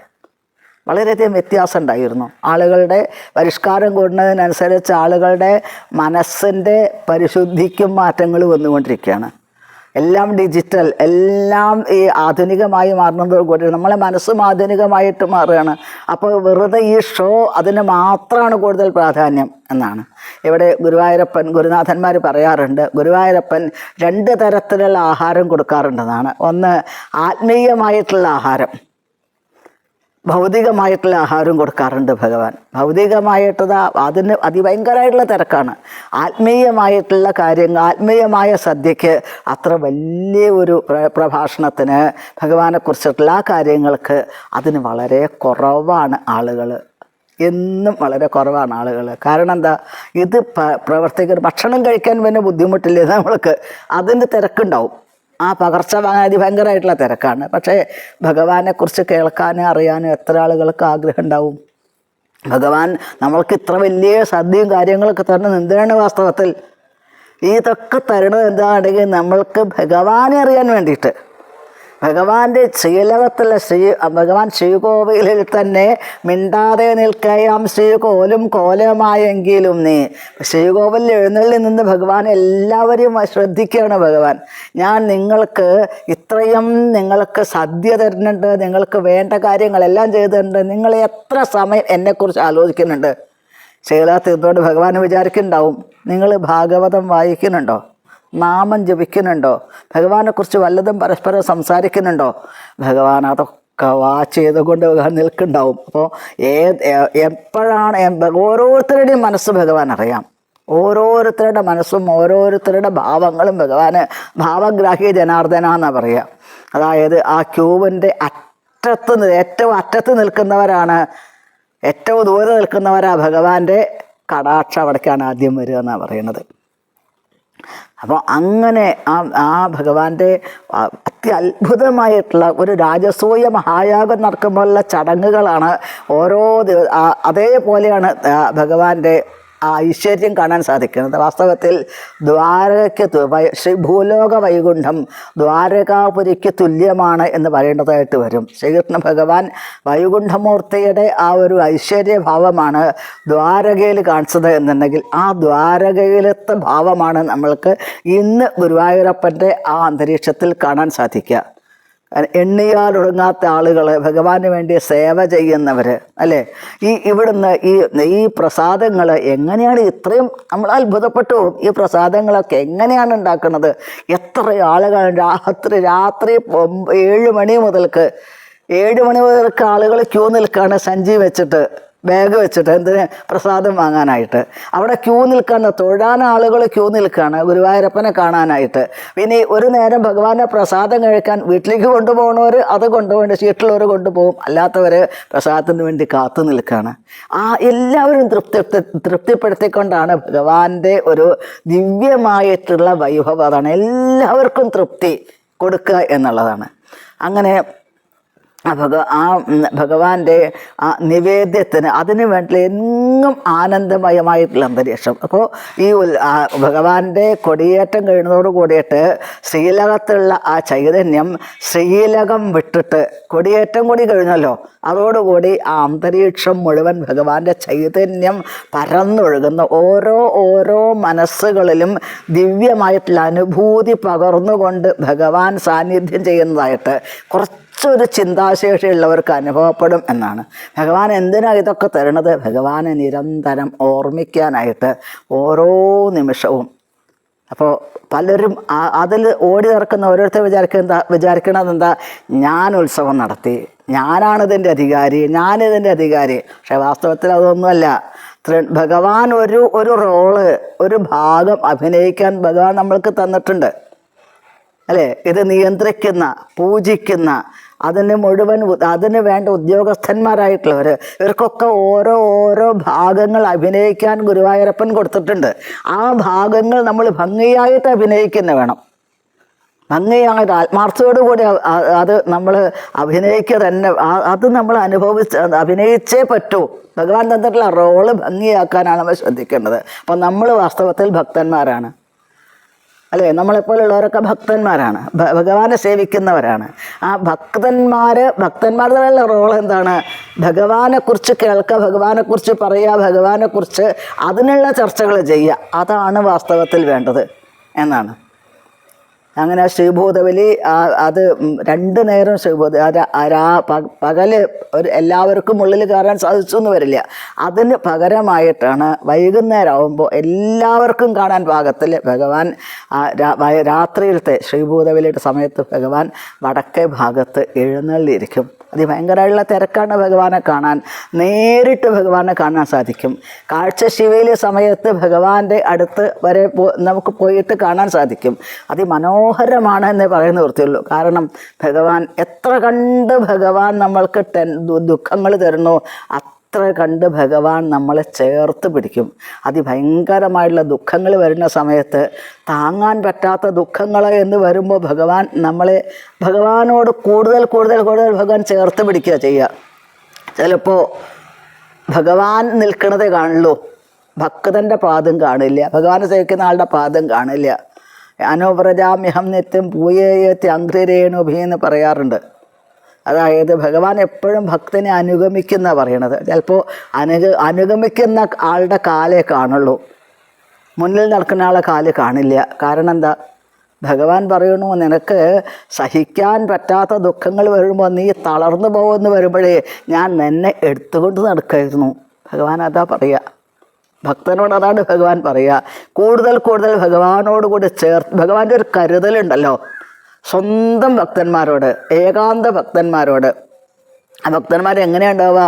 വളരെയധികം വ്യത്യാസം ഉണ്ടായിരുന്നു. ആളുകളുടെ പരിഷ്കാരം കൂടുന്നതിനനുസരിച്ച് ആളുകളുടെ മനസ്സിൻ്റെ പരിശുദ്ധിക്കും മാറ്റങ്ങൾ വന്നുകൊണ്ടിരിക്കുകയാണ്. എല്ലാം ഡിജിറ്റൽ, എല്ലാം ഈ ആധുനികമായി മാറുന്നതോടുകൂടി നമ്മളെ മനസ്സും ആധുനികമായിട്ട് മാറുകയാണ്. അപ്പോൾ വെറുതെ ഈ ഷോ അതിന് മാത്രമാണ് കൂടുതൽ പ്രാധാന്യം എന്നാണ്. ഇവിടെ ഗുരുനാഥന്മാർ പറയാറുണ്ട്, ഗുരുവായൂരപ്പൻ 2 തരത്തിലുള്ള ആഹാരം കൊടുക്കാറുണ്ടെന്നാണ്. ഒന്ന് ആത്മീയമായിട്ടുള്ള ആഹാരം, ഭൗതികമായിട്ടുള്ള ആഹാരം കൊടുക്കാറുണ്ട് ഭഗവാൻ. ഭൗതികമായിട്ടുള്ള അതിന് അതിഭയങ്കരമായിട്ടുള്ള തിരക്കാണ്. ആത്മീയമായിട്ടുള്ള കാര്യങ്ങൾ, ആത്മീയമായ സദ്യക്ക് അത്ര വലിയ ഒരു പ്രഭാഷണത്തിന് ഭഗവാനെക്കുറിച്ചിട്ടുള്ള ആ കാര്യങ്ങൾക്ക് അതിന് വളരെ കുറവാണ് ആളുകൾ, എന്നും വളരെ കുറവാണ് ആളുകൾ. കാരണം എന്താ, ഇത് പ്രവർത്തിക്കുന്ന ഭക്ഷണം കഴിക്കാൻ പിന്നെ ബുദ്ധിമുട്ടില്ലേ നമ്മൾക്ക്, അതിൻ്റെ തിരക്കുണ്ടാവും. ആ പകർച്ചവാങ്ങാൻ അതിഭയങ്കരമായിട്ടുള്ള തിരക്കാണ്. പക്ഷേ ഭഗവാനെക്കുറിച്ച് കേൾക്കാനും അറിയാനും എത്ര ആളുകൾക്ക് ആഗ്രഹം ഉണ്ടാവും. ഭഗവാൻ നമ്മൾക്ക് ഇത്ര വലിയ സദ്യയും കാര്യങ്ങളൊക്കെ തരുന്നത് എന്തിനാണ് വാസ്തവത്തിൽ? ഇതൊക്കെ തരുന്നത് എന്താണെങ്കിൽ നമ്മൾക്ക് ഭഗവാനെ അറിയാൻ വേണ്ടിയിട്ട്. ഭഗവാന്റെ ശ്രീലകത്തുള്ള ഭഗവാൻ ശ്രീകോവിലിൽ തന്നെ മിണ്ടാതെ നിൽക്കയാം ശ്രീകോലും കോലമായെങ്കിലും നീ. ശ്രീകോവിലിൽ എഴുന്നള്ളി നിന്ന് ഭഗവാൻ എല്ലാവരെയും ശ്രദ്ധിക്കുകയാണ് ഭഗവാൻ. ഞാൻ നിങ്ങൾക്ക് ഇത്രയും നിങ്ങൾക്ക് സദ്യ തരുന്നുണ്ട്, നിങ്ങൾക്ക് വേണ്ട കാര്യങ്ങളെല്ലാം ചെയ്തിട്ടുണ്ട്, നിങ്ങൾ എത്ര സമയം എന്നെക്കുറിച്ച് ആലോചിക്കുന്നുണ്ട്. ശ്രീലകത്ത് ഇരുന്നുകൊണ്ട് ഭഗവാൻ വിചാരിക്കുന്നുണ്ടാവും, നിങ്ങൾ ഭാഗവതം വായിക്കുന്നുണ്ടോ, നാമം ജപിക്കുന്നുണ്ടോ, ഭഗവാനെക്കുറിച്ച് വല്ലതും പരസ്പരം സംസാരിക്കുന്നുണ്ടോ? ഭഗവാൻ അതൊക്കെ വാച്ച് ചെയ്തുകൊണ്ട് ഭഗവാൻ നിൽക്കുന്നുണ്ടാവും. അപ്പോൾ എപ്പോഴാണ് ഓരോരുത്തരുടെയും മനസ്സ് ഭഗവാൻ അറിയാം. ഓരോരുത്തരുടെ മനസ്സും ഓരോരുത്തരുടെ ഭാവങ്ങളും ഭഗവാന് ഭാവഗ്രാഹി ജനാർദ്ദന എന്നാണ് പറയുക. അതായത് ആ ക്യൂവിൻ്റെ ഏറ്റവും അറ്റത്ത് നിൽക്കുന്നവരാണ്, ഏറ്റവും ദൂരെ നിൽക്കുന്നവരാ ഭഗവാന്റെ കടാക്ഷം അവിടേക്കാണ് ആദ്യം വരിക എന്നാണ് പറയുന്നത്. അപ്പോൾ അങ്ങനെ ആ ഭഗവാന്റെ അത്യത്ഭുതമായിട്ടുള്ള ഒരു രാജസൂയ മഹായാഗം നടക്കുമ്പോഴുള്ള ചടങ്ങുകളാണ് ഓരോ അതേപോലെയാണ് ഭഗവാന്റെ ആ ഐശ്വര്യം കാണാൻ സാധിക്കുന്നത്. വാസ്തവത്തിൽ ദ്വാരകയ്ക്ക് ഭൂലോക വൈകുണ്ഠം ദ്വാരകാപുരിക്ക് തുല്യമാണ് എന്ന് പറയേണ്ടതായിട്ട് വരും. ശ്രീകൃഷ്ണ ഭഗവാൻ വൈകുണ്ഠമൂർത്തിയുടെ ആ ഒരു ഐശ്വര്യഭാവമാണ് ദ്വാരകയിൽ കാണിച്ചത് എന്നുണ്ടെങ്കിൽ ആ ദ്വാരകയിലത്തെ ഭാവമാണ് നമ്മൾക്ക് ഇന്ന് ഗുരുവായൂരപ്പൻ്റെ ആ അന്തരീക്ഷത്തിൽ കാണാൻ സാധിക്കുക. എണ്ണിയാലൊടുങ്ങാത്ത ആളുകൾ, ഭഗവാന് വേണ്ടി സേവ ചെയ്യുന്നവർ, അല്ലേ? ഇവിടുന്ന് ഈ പ്രസാദങ്ങൾ എങ്ങനെയാണ് ഇത്രയും നമ്മൾ അത്ഭുതപ്പെട്ടു പോകും. ഈ പ്രസാദങ്ങളൊക്കെ എങ്ങനെയാണ് ഉണ്ടാക്കുന്നത്? എത്ര ആളുകൾ രാത്രി 7 മണി മുതൽക്ക് ആളുകൾ ക്യൂ നിൽക്കുകയാണ്, സഞ്ചി വെച്ചിട്ട് ബാഗ് വെച്ചിട്ട്. എന്തിന്? പ്രസാദം വാങ്ങാനായിട്ട്. അവിടെ ക്യൂ നിൽക്കുകയാണ്, തൊഴാൻ ആളുകൾ ക്യൂ നിൽക്കുകയാണ് ഗുരുവായൂരപ്പനെ കാണാനായിട്ട്. പിന്നെ ഒരു നേരം ഭഗവാന്റെ പ്രസാദം കഴിക്കാൻ വീട്ടിലേക്ക് കൊണ്ടുപോകണവർ അത് കൊണ്ടുപോകേണ്ട വീട്ടിലുള്ളവർ കൊണ്ടുപോകും, അല്ലാത്തവർ പ്രസാദത്തിന് വേണ്ടി കാത്തു നിൽക്കുകയാണ്. എല്ലാവരും തൃപ്തിപ്പെടുത്തിക്കൊണ്ടാണ് ഭഗവാന്റെ ഒരു ദിവ്യമായിട്ടുള്ള വൈഭവം. അതാണ് എല്ലാവർക്കും തൃപ്തി കൊടുക്കുക എന്നുള്ളതാണ്. അങ്ങനെ ഭഗവാന്റെ ആ നിവേദ്യത്തിന് അതിന് വേണ്ടി എങ്ങും ആനന്ദമയമായിട്ടുള്ള അന്തരീക്ഷം. അപ്പോൾ ഈ ഭഗവാന്റെ കൊടിയേറ്റം കഴിയുന്നതോട് കൂടിയിട്ട് ശ്രീലകത്തുള്ള ആ ചൈതന്യം ശ്രീലകം വിട്ടിട്ട് കൊടിയേറ്റം കൂടി കഴിഞ്ഞല്ലോ, അതോടുകൂടി ആ അന്തരീക്ഷം മുഴുവൻ ഭഗവാന്റെ ചൈതന്യം പരന്നൊഴുകുന്ന ഓരോ മനസ്സുകളിലും ദിവ്യമായിട്ടുള്ള അനുഭൂതി പകർന്നുകൊണ്ട് ഭഗവാൻ സാന്നിധ്യം ചെയ്യുന്നതായിട്ട് കുറച്ചൊരു ചിന്താശേഷിയുള്ളവർക്ക് അനുഭവപ്പെടും എന്നാണ്. ഭഗവാൻ എന്തിനാണ് ഇതൊക്കെ തരുന്നത്? ഭഗവാനെ നിരന്തരം ഓർമ്മിക്കാനായിട്ട് ഓരോ നിമിഷവും. അപ്പോൾ പലരും അതിൽ ഓടി നടക്കുന്ന ഓരോരുത്തർ വിചാരിക്കണത് എന്താ? ഞാൻ ഉത്സവം നടത്തി, ഞാനാണിതിൻ്റെ അധികാരി, ഞാനിതിൻ്റെ അധികാരി. പക്ഷെ വാസ്തവത്തിൽ അതൊന്നുമല്ല. ഭഗവാൻ ഒരു റോള്, ഒരു ഭാഗം അഭിനയിക്കാൻ ഭഗവാൻ നമ്മൾക്ക് തന്നിട്ടുണ്ട്, അല്ലേ? ഇത് നിയന്ത്രിക്കുന്ന, പൂജിക്കുന്ന, അതിന് വേണ്ട ഉദ്യോഗസ്ഥന്മാരായിട്ടുള്ളവർ, ഇവർക്കൊക്കെ ഓരോ ഭാഗങ്ങൾ അഭിനയിക്കാൻ ഗുരുവായൂരപ്പൻ കൊടുത്തിട്ടുണ്ട്. ആ ഭാഗങ്ങൾ നമ്മൾ ഭംഗിയായിട്ട് അഭിനയിക്കുന്ന വേണം, ഭംഗിയായിട്ട് ആത്മാർത്ഥതയോടുകൂടി അത് നമ്മൾ അഭിനയിക്കുക തന്നെ. അത് നമ്മൾ അഭിനയിച്ചേ പറ്റൂ. ഭഗവാൻ തന്നിട്ടുള്ള റോള് ഭംഗിയാക്കാനാണ് നമ്മൾ ശ്രദ്ധിക്കേണ്ടത്. അപ്പം നമ്മൾ വാസ്തവത്തിൽ ഭക്തന്മാരാണ്, അല്ലേ? നമ്മളെപ്പോലുള്ളവരൊക്കെ ഭക്തന്മാരാണ്, ഭഗവാനെ സേവിക്കുന്നവരാണ്. ആ ഭക്തന്മാരുടെ റോൾ എന്താണ്? ഭഗവാനെക്കുറിച്ച് കേൾക്കുക, ഭഗവാനെക്കുറിച്ച് പറയുക, ഭഗവാനെക്കുറിച്ച് അതിനുള്ള ചർച്ചകൾ ചെയ്യുക. അതാണ് വാസ്തവത്തിൽ വേണ്ടത് എന്നാണ്, അങ്ങനെ ശ്രീഭൂതബലി അത് 2 നേരം പകല് എല്ലാവർക്കും ഉള്ളിൽ കയറാൻ സാധിച്ചു എന്ന് വരില്ല. അതിന് പകരമായിട്ടാണ് വൈകുന്നേരം ആവുമ്പോൾ എല്ലാവർക്കും കാണാൻ പാകത്തിൽ ഭഗവാൻ രാത്രിയിലത്തെ ശ്രീഭൂതബലിയുടെ സമയത്ത് ഭഗവാൻ വടക്കേ ഭാഗത്ത് എഴുന്നള്ളിയിരിക്കും. അതിഭയങ്കരമായിട്ടുള്ള തിരക്കാണ് ഭഗവാനെ കാണാൻ. നേരിട്ട് ഭഗവാനെ കാണാൻ സാധിക്കും. കാഴ്ചശിവേലി സമയത്ത് ഭഗവാന്റെ അടുത്ത് വരെ നമുക്ക് പോയിട്ട് കാണാൻ സാധിക്കും. അതിമനോഹരമാണ് എന്നേ പറയുന്ന വൃത്തിയുള്ളൂ. കാരണം ഭഗവാൻ എത്ര കണ്ട് ഭഗവാൻ നമ്മൾക്ക് ദുഃഖങ്ങൾ തരുന്നു, അത്ര കണ്ട് ഭഗവാൻ നമ്മളെ ചേർത്ത് പിടിക്കും. അതിഭയങ്കരമായിട്ടുള്ള ദുഃഖങ്ങൾ വരുന്ന സമയത്ത് താങ്ങാൻ പറ്റാത്ത ദുഃഖങ്ങൾ എന്ന് വരുമ്പോൾ ഭഗവാനോട് കൂടുതൽ ഭഗവാൻ ചേർത്ത് പിടിക്കുക ചെയ്യുക. ചിലപ്പോൾ ഭഗവാൻ നിൽക്കണതേ കാണുള്ളൂ, ഭക്തൻ്റെ പാദം കാണില്ല, ഭഗവാനെ സേവിക്കുന്ന ആളുടെ പാദം കാണില്ല. അനുവ്രജാമ്യഹം നിത്യം പൂയേത്തി അംഘ്രിരേണുഭി എന്ന് പറയാറുണ്ട്. അതായത് ഭഗവാൻ എപ്പോഴും ഭക്തനെ അനുഗമിക്കുന്ന പറയണത്. ചിലപ്പോൾ അനുഗമിക്കുന്ന ആളുടെ കാലേ കാണുള്ളൂ, മുന്നിൽ നടക്കുന്ന ആളെ കാല് കാണില്ല. കാരണം എന്താ? ഭഗവാൻ പറയണു, നിനക്ക് സഹിക്കാൻ പറ്റാത്ത ദുഃഖങ്ങൾ വരുമ്പോൾ നീ തളർന്നു പോകുമെന്ന് വരുമ്പോഴേ ഞാൻ നിന്നെ എടുത്തുകൊണ്ട് നടക്കായിരുന്നു. ഭഗവാൻ അതാ പറയുക, ഭക്തനോട് അതാണ് ഭഗവാൻ പറയുക. കൂടുതൽ ഭഗവാനോട് കൂടി ഭഗവാന്റെ ഒരു കരുതലുണ്ടല്ലോ സ്വന്തം ഭക്തന്മാരോട്, ഏകാന്ത ഭക്തന്മാരോട്. ആ ഭക്തന്മാരെങ്ങനെയുണ്ടാവുക?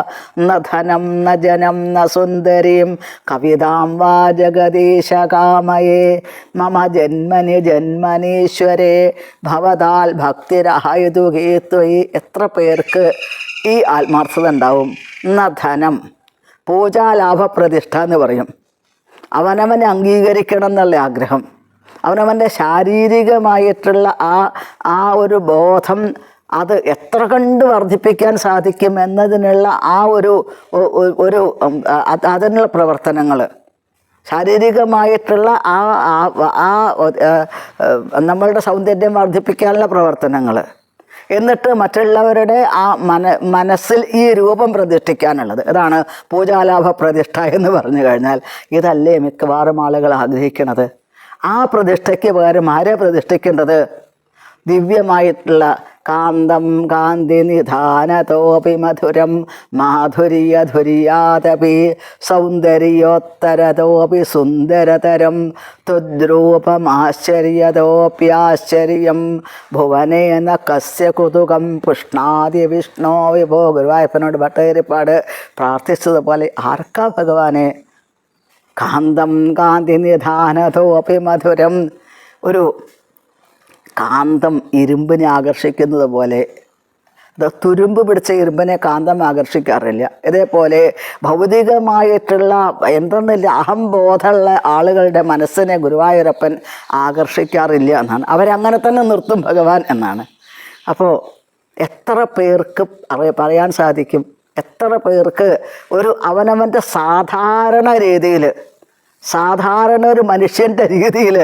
ന ധനം ന ജനം ന സുന്ദരീം കവിതാം വാ ജഗദീശ കാമയേ മമ ജന്മനി ജന്മനീശ്വരേ ഭവതാൽ ഭക്തിരഹായതു ഹേത്വയി. എത്ര പേർക്ക് ഈ ആത്മാർത്ഥത ഉണ്ടാവും? ന ധനം, പൂജാലാഭപ്രതിഷ്ഠ എന്ന് പറയും. അവനവനെ അംഗീകരിക്കണം എന്നുള്ള ആഗ്രഹം, അവനവൻ്റെ ശാരീരികമായിട്ടുള്ള ആ ഒരു ബോധം അത് എത്ര കണ്ട് വർദ്ധിപ്പിക്കാൻ സാധിക്കും എന്നതിനുള്ള അതിനുള്ള പ്രവർത്തനങ്ങൾ, ശാരീരികമായിട്ടുള്ള നമ്മളുടെ സൗന്ദര്യം വർദ്ധിപ്പിക്കാനുള്ള പ്രവർത്തനങ്ങൾ, എന്നിട്ട് മറ്റുള്ളവരുടെ ആ മനസ്സിൽ ഈ രൂപം പ്രതിഷ്ഠിക്കാനുള്ളത്. ഇതാണ് പൂജാലാഭ പ്രതിഷ്ഠ എന്ന് പറഞ്ഞു കഴിഞ്ഞാൽ. ഇതല്ലേ മിക്കവാറും ആളുകൾ ആഗ്രഹിക്കുന്നത്. ആ പ്രതിഷ്ഠയ്ക്ക് പകരം ആരെ പ്രതിഷ്ഠിക്കേണ്ടത്? ദിവ്യമായിട്ടുള്ള കാന്തം കാന്തി നിധാനതോപി മധുരം മാധുര്യധുര്യാദപി സൗന്ദര്യോത്തരതോപി സുന്ദരതരം ത്വദ്രൂപമാശ്ചര്യതോപ്യാശ്ചര്യം ഭുവനേന കസ്യ കുതുകം പുഷ്ണാതി വിഷ്ണോ വിഭോ. ഗുരുവായൂരപ്പനോട് ഭട്ടതിരിപ്പാട് പ്രാർത്ഥിച്ചതുപോലെ ആർക്കാ ഭഗവാനെ? കാന്തം കാന്തി നിധാനതോപി മധുരം. ഒരു കാന്തം ഇരുമ്പിനെ ആകർഷിക്കുന്നത് പോലെ, തുരുമ്പ് പിടിച്ച ഇരുമ്പിനെ കാന്തം ആകർഷിക്കാറില്ല. ഇതേപോലെ ഭൗതികമായിട്ടുള്ള എന്തെന്നില്ല അഹംബോധമുള്ള ആളുകളുടെ മനസ്സിനെ ഗുരുവായൂരപ്പൻ ആകർഷിക്കാറില്ല എന്നാണ്. അവരങ്ങനെ തന്നെ നിർത്തും ഭഗവാൻ എന്നാണ്. അപ്പോൾ എത്ര പേർക്ക് പറയാൻ സാധിക്കും? എത്ര പേർക്ക് ഒരു അവനവൻ്റെ സാധാരണ രീതിയിൽ, സാധാരണ ഒരു മനുഷ്യൻ്റെ രീതിയിൽ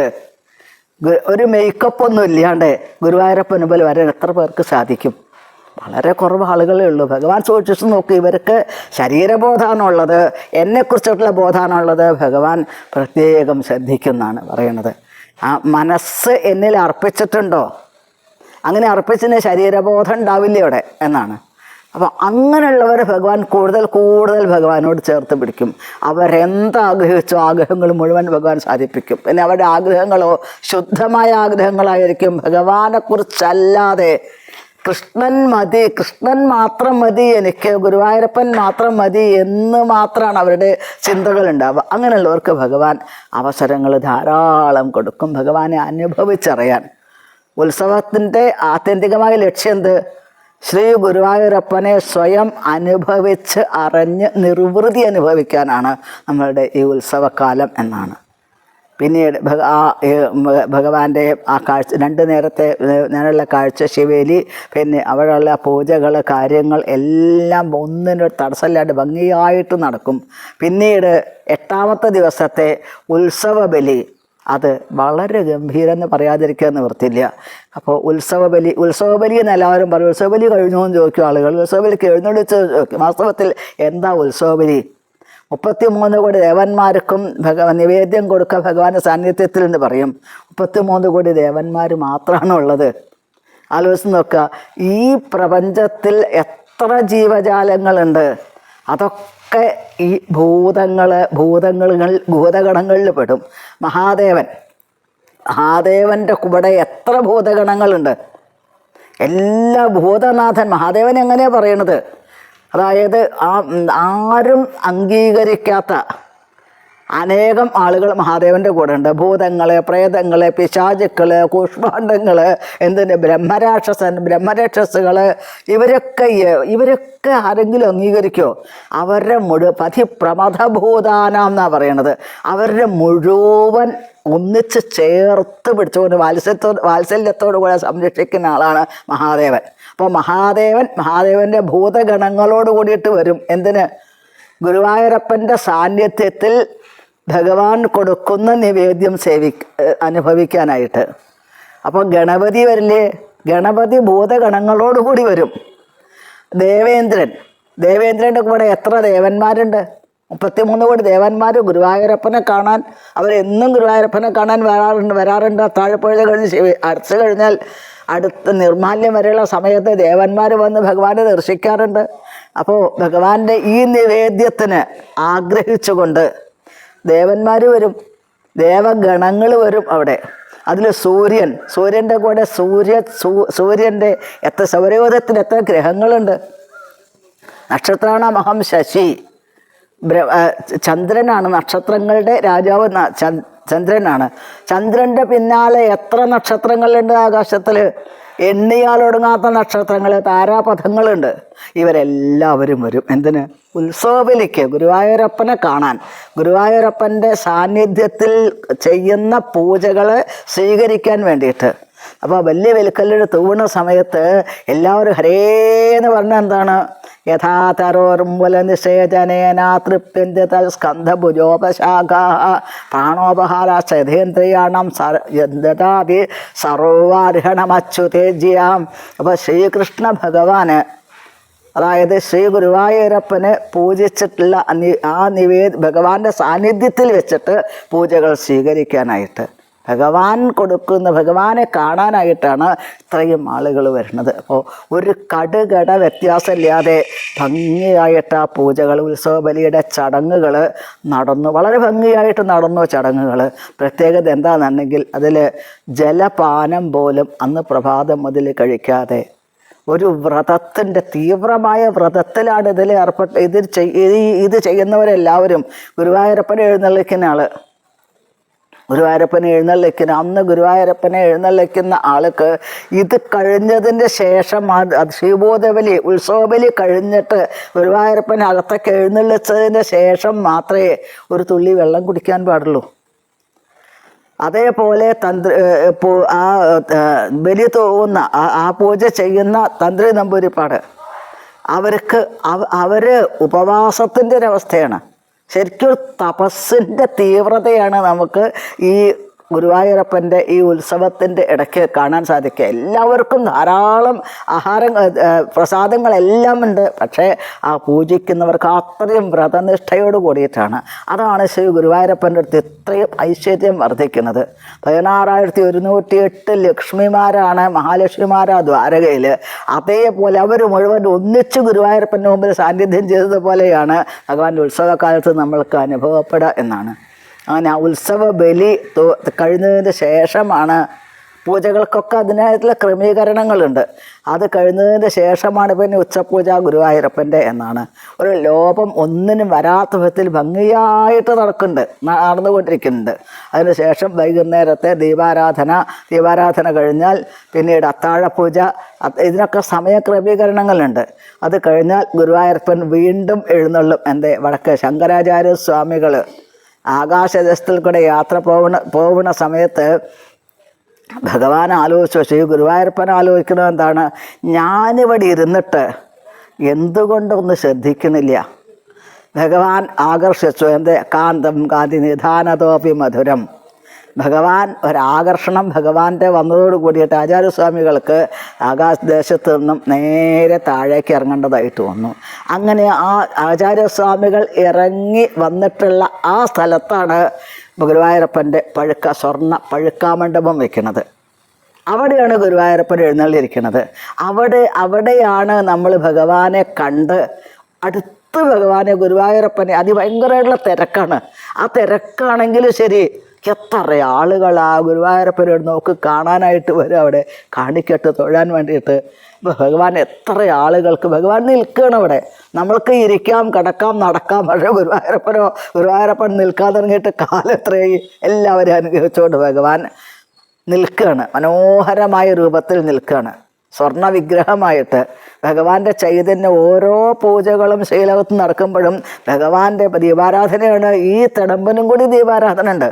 ഒരു മേക്കപ്പ് ഒന്നും ഇല്ലാണ്ട് ഗുരുവായൂരപ്പന് മുമ്പിൽ വരാൻ എത്ര പേർക്ക് സാധിക്കും? വളരെ കുറവ് ആളുകളേ ഉള്ളൂ. ഭഗവാൻ സൂക്ഷിച്ച് നോക്കി, ഇവർക്ക് ശരീരബോധമാണുള്ളത്, എന്നെക്കുറിച്ചിട്ടുള്ള ബോധമാണുള്ളത്. ഭഗവാൻ പ്രത്യേകം ശ്രദ്ധിക്കുന്നാണ് പറയണത്. ആ മനസ്സ് എന്നിൽ അർപ്പിച്ചിട്ടുണ്ടോ? അങ്ങനെ അർപ്പിച്ചതിന് ശരീരബോധം ഉണ്ടാവില്ല ഇവിടെ എന്നാണ്. അപ്പം അങ്ങനെയുള്ളവരെ ഭഗവാൻ കൂടുതൽ ഭഗവാനോട് ചേർത്ത് പിടിക്കും. അവരെന്താഗ്രഹിച്ചോ ആഗ്രഹങ്ങൾ മുഴുവൻ ഭഗവാൻ സാധിപ്പിക്കും. പിന്നെ അവരുടെ ആഗ്രഹങ്ങളോ ശുദ്ധമായ ആഗ്രഹങ്ങളായിരിക്കും. ഭഗവാനെക്കുറിച്ചല്ലാതെ കൃഷ്ണൻ മതി, കൃഷ്ണൻ മാത്രം മതി, എനിക്ക് ഗുരുവായൂരപ്പൻ മാത്രം മതി എന്ന് മാത്രമാണ് അവരുടെ ചിന്തകളുണ്ടാവുക. അങ്ങനെയുള്ളവർക്ക് ഭഗവാൻ അവസരങ്ങൾ ധാരാളം കൊടുക്കും ഭഗവാനെ അനുഭവിച്ചറിയാൻ. ഉത്സവത്തിൻ്റെ ആത്യന്തികമായ ലക്ഷ്യം എന്ത്? ശ്രീ ഗുരുവായൂരപ്പനെ സ്വയം അനുഭവിച്ച് അറിഞ്ഞ് നിർവൃതി അനുഭവിക്കാനാണ് നമ്മളുടെ ഈ ഉത്സവകാലം എന്നാണ്. പിന്നീട് ഭഗവാന്റെ ആ കാഴ്ച 2 നേരത്തെ നേരമുള്ള കാഴ്ച ശിവേലി, പിന്നെ അവിടെയുള്ള പൂജകൾ, കാര്യങ്ങൾ എല്ലാം ഒന്നിനൊരു തടസ്സമില്ലാണ്ട് ഭംഗിയായിട്ട് നടക്കും. പിന്നീട് 8ാമത്തെ ദിവസത്തെ ഉത്സവ ബലി, അത് വളരെ ഗംഭീരം എന്ന് പറയാതിരിക്കുക നിവൃത്തില്ല. അപ്പോൾ ഉത്സവബലി എന്ന് എല്ലാവരും പറയും. ഉത്സവബലി കഴിഞ്ഞു എന്ന് ചോദിക്കും ആളുകൾ. ഉത്സവബലിക്ക് എഴുന്നള്ളിച്ച് ചോദിക്കും. വാസ്തവത്തിൽ എന്താ ഉത്സവബലി? 33 കോടി ദേവന്മാർക്കും നിവേദ്യം കൊടുക്കുക ഭഗവാന്റെ സാന്നിധ്യത്തിൽ എന്ന് പറയും. 33 കോടി ദേവന്മാർ മാത്രമാണ് ഉള്ളത്. ആലോചിച്ച് നോക്കുക, ഈ പ്രപഞ്ചത്തിൽ എത്ര ജീവജാലങ്ങളുണ്ട്. അതൊക്കെ ഈ ഭൂതഗണങ്ങളിൽ പെടും. മഹാദേവൻ്റെ കൂടെ എത്ര ഭൂതഗണങ്ങളുണ്ട്. എല്ലാ ഭൂതനാഥൻ മഹാദേവൻ എങ്ങനെയാണ് പറയണത്? അതായത് ആരും അംഗീകരിക്കാത്ത അനേകം ആളുകൾ മഹാദേവൻ്റെ കൂടെ ഉണ്ട്. ഭൂതങ്ങളെ, പ്രേതങ്ങളെ, പിശാചുക്കള്, കൂഷ്മാണ്ഡങ്ങള്, ബ്രഹ്മരാക്ഷസുകൾ, ഇവരൊക്കെ ആരെങ്കിലും അംഗീകരിക്കുമോ? അവരുടെ പതിപ്രമഥഭൂതാനാം എന്നാണ് പറയണത്. അവരുടെ മുഴുവൻ ഒന്നിച്ച് ചേർത്ത് പിടിച്ചുകൊണ്ട് വാത്സല്യത്തോടു കൂടെ സംരക്ഷിക്കുന്ന ആളാണ് മഹാദേവൻ. അപ്പോൾ മഹാദേവൻ്റെ ഭൂതഗണങ്ങളോട് കൂടിയിട്ട് വരും. എന്തിന്? ഗുരുവായൂരപ്പൻ്റെ സാന്നിധ്യത്തിൽ ഭഗവാൻ കൊടുക്കുന്ന നിവേദ്യം അനുഭവിക്കാനായിട്ട്. അപ്പോൾ ഗണപതി വരില്ലേ? ഗണപതി ഭൂതഗണങ്ങളോടുകൂടി വരും. ദേവേന്ദ്രൻ്റെ കൂടെ എത്ര ദേവന്മാരുണ്ട്? 33 കോടി ദേവന്മാർ ഗുരുവായൂരപ്പനെ കാണാൻ, അവരെന്നും ഗുരുവായൂരപ്പനെ കാണാൻ വരാറുണ്ട്. താഴെപ്പുഴ അടച്ചു കഴിഞ്ഞാൽ അടുത്ത നിർമാല്യം വരെയുള്ള സമയത്ത് ദേവന്മാർ വന്ന് ഭഗവാനെ ദർശിക്കാറുണ്ട്. അപ്പോൾ ഭഗവാന്റെ ഈ നിവേദ്യത്തിന് ആഗ്രഹിച്ചുകൊണ്ട് ദേവന്മാർ വരും, ദേവഗണങ്ങൾ വരും അവിടെ. അതിൽ സൂര്യൻ്റെ കൂടെ സൂര്യൻ്റെ സൗരയൂഥത്തിന് എത്ര ഗ്രഹങ്ങളുണ്ട്? നക്ഷത്രമാണ് മഹം ശശി. ചന്ദ്രനാണ് നക്ഷത്രങ്ങളുടെ രാജാവ്. ചന്ദ്രനാണ്. ചന്ദ്രൻ്റെ പിന്നാലെ എത്ര നക്ഷത്രങ്ങളുണ്ട് ആകാശത്തിൽ? എണ്ണിയാലൊടുങ്ങാത്ത നക്ഷത്രങ്ങൾ, താരാപഥങ്ങളുണ്ട്. ഇവരെല്ലാവരും വരും. എന്തിന്? ഉത്സവബലിക്ക്, ഗുരുവായൂരപ്പനെ കാണാൻ, ഗുരുവായൂരപ്പൻ്റെ സാന്നിധ്യത്തിൽ ചെയ്യുന്ന പൂജകൾ സ്വീകരിക്കാൻ വേണ്ടിയിട്ട്. അപ്പോൾ വലിയ വെലിക്കല്ലിൽ തൂവുന്ന സമയത്ത് എല്ലാവരും ഹരേന്ന് പറഞ്ഞാൽ എന്താണ്? യഥാതരോർമുലനിഷേചനേന തൃപ്യന്തി തൽസ്കന്ധഭുജോപശാഖ പ്രാണോപഹാരേന്ദ്രിയാണം ദദാതി സർവാർഹണമച്യുതേജ്യാം. അപ്പോൾ ശ്രീകൃഷ്ണ ഭഗവാന്, അതായത് ശ്രീ ഗുരുവായൂരപ്പന് പൂജിച്ചിട്ടുള്ള ഭഗവാന്റെ സാന്നിധ്യത്തിൽ വെച്ചിട്ട് പൂജകൾ സ്വീകരിക്കാനായിട്ട് ഭഗവാനെ കാണാനായിട്ടാണ് ഇത്രയും ആളുകൾ വരുന്നത്. അപ്പോൾ ഒരു കടുകട വ്യത്യാസമില്ലാതെ ഭംഗിയായിട്ട് ആ പൂജകൾ, ഉത്സവബലിയുടെ ചടങ്ങുകൾ നടന്നു. വളരെ ഭംഗിയായിട്ട് നടന്നു ചടങ്ങുകൾ. പ്രത്യേകത എന്താണെന്നുണ്ടെങ്കിൽ അതിൽ ജലപാനം പോലും അന്ന് പ്രഭാതം മുതൽ കഴിക്കാതെ ഒരു വ്രതത്തിൻ്റെ തീവ്രമായ വ്രതത്തിലാണ് ഇത് ചെയ്യുന്നവരെല്ലാവരും. ഗുരുവായൂരപ്പനെ അന്ന് ഗുരുവായൂരപ്പനെ എഴുന്നള്ളിക്കുന്ന ആൾക്ക് ഇത് കഴിഞ്ഞതിൻ്റെ ശേഷം ശ്രീബോധബലി, ഉത്സവബലി കഴിഞ്ഞിട്ട് ഗുരുവായൂരപ്പനെ അകത്തൊക്കെ എഴുന്നള്ളിച്ചതിൻ്റെ ശേഷം മാത്രമേ ഒരു തുള്ളി വെള്ളം കുടിക്കാൻ പാടുള്ളൂ. അതേപോലെ ബലി തോന്നുന്ന ആ പൂജ ചെയ്യുന്ന തന്ത്രി നമ്പൂതിരിപ്പാട്, അവര് ഉപവാസത്തിൻ്റെ ഒരവസ്ഥയാണ്. ശരിക്കും തപസ്സിൻ്റെ തീവ്രതയാണ് നമുക്ക് ഈ ഗുരുവായൂരപ്പൻ്റെ ഈ ഉത്സവത്തിൻ്റെ ഇടയ്ക്ക് കാണാൻ സാധിക്കുക. എല്ലാവർക്കും ധാരാളം പ്രസാദങ്ങളെല്ലാം ഉണ്ട്. പക്ഷേ ആ പൂജിക്കുന്നവർക്ക് അത്രയും വ്രതനിഷ്ഠയോട് കൂടിയിട്ടാണ്. അതാണ് ശ്രീ ഗുരുവായൂരപ്പൻ്റെ അടുത്ത് ഇത്രയും ഐശ്വര്യം വർദ്ധിക്കുന്നത്. 16,108 ലക്ഷ്മിമാരാണ്, മഹാലക്ഷ്മിമാരാ ദ്വാരകയിൽ. അതേപോലെ അവർ മുഴുവൻ ഒന്നിച്ച് ഗുരുവായൂരപ്പൻ്റെ മുമ്പിൽ സാന്നിധ്യം ചെയ്തതുപോലെയാണ് ഭഗവാന്റെ ഉത്സവകാലത്ത് നമ്മൾക്ക് അനുഭവപ്പെടുക എന്നാണ്. അങ്ങനെ ആ ഉത്സവ ബലി കഴിഞ്ഞതിന് ശേഷമാണ് പൂജകൾക്കൊക്കെ അതിനായിട്ടുള്ള ക്രമീകരണങ്ങളുണ്ട്. അത് കഴിഞ്ഞതിന് ശേഷമാണ് പിന്നെ ഉച്ചപൂജ ഗുരുവായൂരപ്പൻ്റെ എന്നാണ്. ഒരു ലോപം ഒന്നിനും വരാത്ത വിധത്തിൽ ഭംഗിയായിട്ട് നടന്നുകൊണ്ടിരിക്കുന്നുണ്ട്. അതിനുശേഷം വൈകുന്നേരത്തെ ദീപാരാധന കഴിഞ്ഞാൽ പിന്നീട് അത്താഴപൂജ, ഇതിനൊക്കെ സമയക്രമീകരണങ്ങളുണ്ട്. അത് കഴിഞ്ഞാൽ ഗുരുവായൂരപ്പൻ വീണ്ടും എഴുന്നള്ളും. വടക്ക് ശങ്കരാചാര്യ സ്വാമികൾ ആകാശദേശത്തിൽ കൂടെ യാത്ര പോകുന്ന സമയത്ത് ഭഗവാൻ ആലോചിച്ചു, ശ്രീ ഗുരുവായൂരപ്പൻ ആലോചിക്കുന്നത് എന്താണ്? ഞാനിവിടെ ഇരുന്നിട്ട് എന്തുകൊണ്ടൊന്ന് ശ്രദ്ധിക്കണില്ല? ഭഗവാൻ ആകർഷിച്ചു. കാന്തം കാന്തി നിധാനതോപി മധുരം. ഭഗവാൻ ഒരാകർഷണം ഭഗവാന്റെ വന്നതോട് കൂടിയിട്ട് ആചാര്യസ്വാമികൾക്ക് ആകാശദേശത്ത് നിന്നും നേരെ താഴേക്ക് ഇറങ്ങേണ്ടതായിട്ട് വന്നു. അങ്ങനെ ആ ആചാര്യസ്വാമികൾ ഇറങ്ങി വന്നിട്ടുള്ള ആ സ്ഥലത്താണ് ഗുരുവായൂരപ്പൻ്റെ സ്വർണ്ണ പഴുക്കാമണ്ഡപം വയ്ക്കുന്നത്. അവിടെയാണ് ഗുരുവായൂരപ്പൻ എഴുന്നള്ളിയിരിക്കുന്നത്. അവിടെയാണ് നമ്മൾ ഭഗവാനെ കണ്ട് അടുത്ത് ഭഗവാനെ ഗുരുവായൂരപ്പനെ അതിഭയങ്കരമായിട്ടുള്ള തിരക്കാണ്. ആ തിരക്കാണെങ്കിലും ശരി, എത്ര ആളുകൾ ആ ഗുരുവായൂരപ്പനെ നോക്ക് കാണാനായിട്ട് വരും, അവിടെ കാണിക്കട്ട് തൊഴാൻ വേണ്ടിയിട്ട്. ഭഗവാൻ എത്ര ആളുകൾക്ക് ഭഗവാൻ നിൽക്കുകയാണ് അവിടെ. നമ്മൾക്ക് ഇരിക്കാം, കിടക്കാം, നടക്കാം. പക്ഷേ ഗുരുവായൂരപ്പൻ നിൽക്കാൻ തുടങ്ങിയിട്ട് കാലെത്രയായി എല്ലാവരും അനുഗ്രഹിച്ചുകൊണ്ട് ഭഗവാൻ നിൽക്കുകയാണ്. മനോഹരമായ രൂപത്തിൽ നിൽക്കുകയാണ്, സ്വർണ്ണ വിഗ്രഹമായിട്ട്. ഭഗവാന്റെ ചൈതന്യം ഓരോ പൂജകളും ശൈലവത്ത് നടക്കുമ്പോഴും ഭഗവാന്റെ ദീപാരാധനയാണ്. ഈ തിടമ്പനും കൂടി ദീപാരാധന ഉണ്ട്.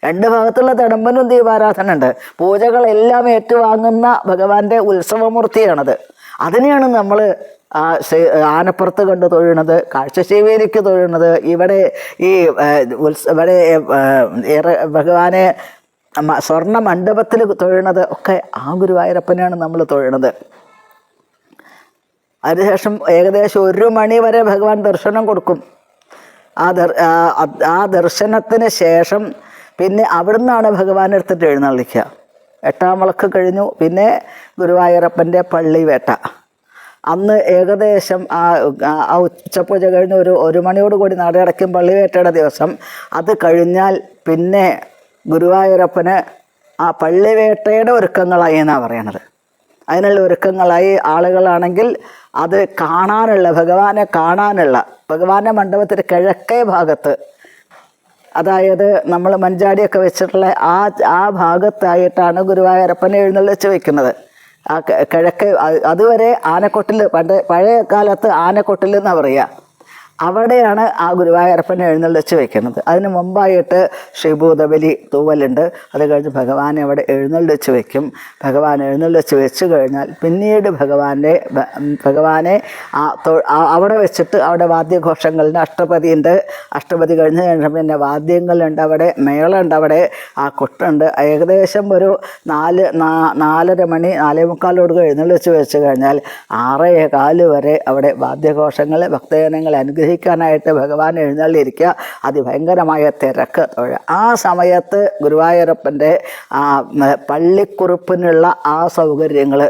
രണ്ട് ഭാഗത്തുള്ള തിടമ്പനും ദീപാരാധന ഉണ്ട്. പൂജകളെല്ലാം ഏറ്റുവാങ്ങുന്ന ഭഗവാന്റെ ഉത്സവമൂർത്തിയാണത്. അതിനെയാണ് നമ്മൾ ആനപ്പുറത്ത് കണ്ട് തൊഴുന്നത്, കാഴ്ചശീവേലിക്ക് തൊഴുന്നത്. ഇവിടെ ഭഗവാനെ സ്വർണ്ണ മണ്ഡപത്തിൽ തൊഴുന്നത് ഒക്കെ ആ ഗുരുവായൂരപ്പനെയാണ് നമ്മൾ തൊഴുന്നത്. അതിനുശേഷം ഏകദേശം 1 മണി വരെ ഭഗവാൻ ദർശനം കൊടുക്കും. ആ ദർശനത്തിന് ശേഷം പിന്നെ അവിടുന്നാണ് ഭഗവാൻ എടുത്തിട്ട് എഴുന്നള്ളിക്കുക. 8-ാം വിളക്ക് കഴിഞ്ഞു. പിന്നെ ഗുരുവായൂരപ്പൻ്റെ പള്ളിവേട്ട. അന്ന് ഏകദേശം ആ ഉച്ചപൂജ കഴിഞ്ഞ് 1 മണിയോടുകൂടി നട അടയ്ക്കും പള്ളിവേട്ടയുടെ ദിവസം. അത് കഴിഞ്ഞാൽ പിന്നെ ഗുരുവായൂരപ്പന് ആ പള്ളിവേട്ടയുടെ ഒരുക്കങ്ങളായി എന്നാണ് പറയണത്. അതിനുള്ള ഒരുക്കങ്ങളായി ആളുകളാണെങ്കിൽ അത് കാണാനുള്ള, ഭഗവാനെ കാണാനുള്ള, ഭഗവാന്റെ മണ്ഡപത്തിൻ്റെ കിഴക്കേ ഭാഗത്ത്, അതായത് നമ്മൾ മഞ്ചാടിയൊക്കെ വെച്ചിട്ടുള്ള ആ ഭാഗത്തായിട്ടാണ് ഗുരുവായൂരപ്പനെ എഴുന്നള്ളിച്ച് വയ്ക്കുന്നത്. ആ കിഴക്കേ, അതുവരെ ആനക്കൊട്ടിൽ, പഴയ കാലത്ത് ആനക്കൊട്ടിൽ എന്നാണ് പറയുക. അവിടെയാണ് ആ ഗുരുവായൂരപ്പനെ എഴുന്നള്ളിച്ച് വയ്ക്കുന്നത്. അതിന് മുമ്പായിട്ട് ശ്രീഭൂതബലി തൂവലുണ്ട്. അത് കഴിഞ്ഞ് ഭഗവാനെ അവിടെ എഴുന്നള്ളിച്ച് വയ്ക്കും. ഭഗവാൻ എഴുന്നള്ളിച്ച് വെച്ച് കഴിഞ്ഞാൽ പിന്നീട് ഭഗവാനെ അവിടെ വെച്ചിട്ട് അവിടെ വാദ്യഘോഷങ്ങളുണ്ട്. അഷ്ടപതിയുണ്ട്. അഷ്ടപതി കഴിഞ്ഞ് കഴിഞ്ഞാൽ പിന്നെ വാദ്യങ്ങളുണ്ട്, അവിടെ മേളുണ്ട്, അവിടെ ആ കൊട്ടുണ്ട്. ഏകദേശം ഒരു 4:30 മണി 4:45 എഴുന്നള്ളിച്ച് വെച്ച് കഴിഞ്ഞാൽ 6:15 വരെ അവിടെ വാദ്യഘോഷങ്ങൾ, ഭക്തജനങ്ങൾ അനുഗ്രഹിക്കാനായിട്ട് ഭഗവാൻ എഴുന്നള്ളിയിരിക്കുക. അതിഭയങ്കരമായ തിരക്ക് തൊഴ. ആ സമയത്ത് ഗുരുവായൂരപ്പൻ്റെ പള്ളിക്കുറുപ്പിനുള്ള ആ സൗകര്യങ്ങൾ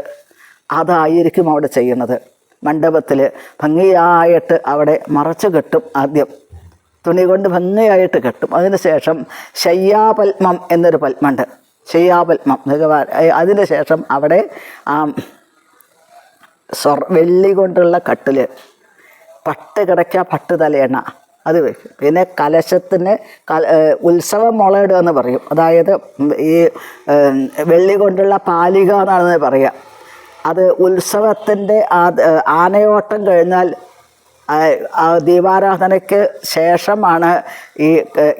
അതായിരിക്കും അവിടെ ചെയ്യുന്നത്. മണ്ഡപത്തിൽ ഭംഗിയായിട്ട് അവിടെ മറച്ചു കെട്ടും. ആദ്യം തുണി കൊണ്ട് ഭംഗിയായിട്ട് കെട്ടും. അതിനുശേഷം ശയ്യാപത്മം എന്നൊരു പത്മുണ്ട്. ശയ്യാപത്മം ഭഗവാൻ. അതിനുശേഷം അവിടെ വെള്ളി കൊണ്ടുള്ള കട്ടിൽ, പട്ട് കിടക്ക, പട്ട് തലയണ അത് വയ്ക്കും. പിന്നെ കലശത്തിന് ഉത്സവം മുളയിടുക എന്ന് പറയും. അതായത് ഈ വെള്ളി കൊണ്ടുള്ള പാലിക എന്നാണ് പറയുക. അത് ഉത്സവത്തിൻ്റെ ആനയോട്ടം കഴിഞ്ഞാൽ ദീപാരാധനയ്ക്ക് ശേഷമാണ്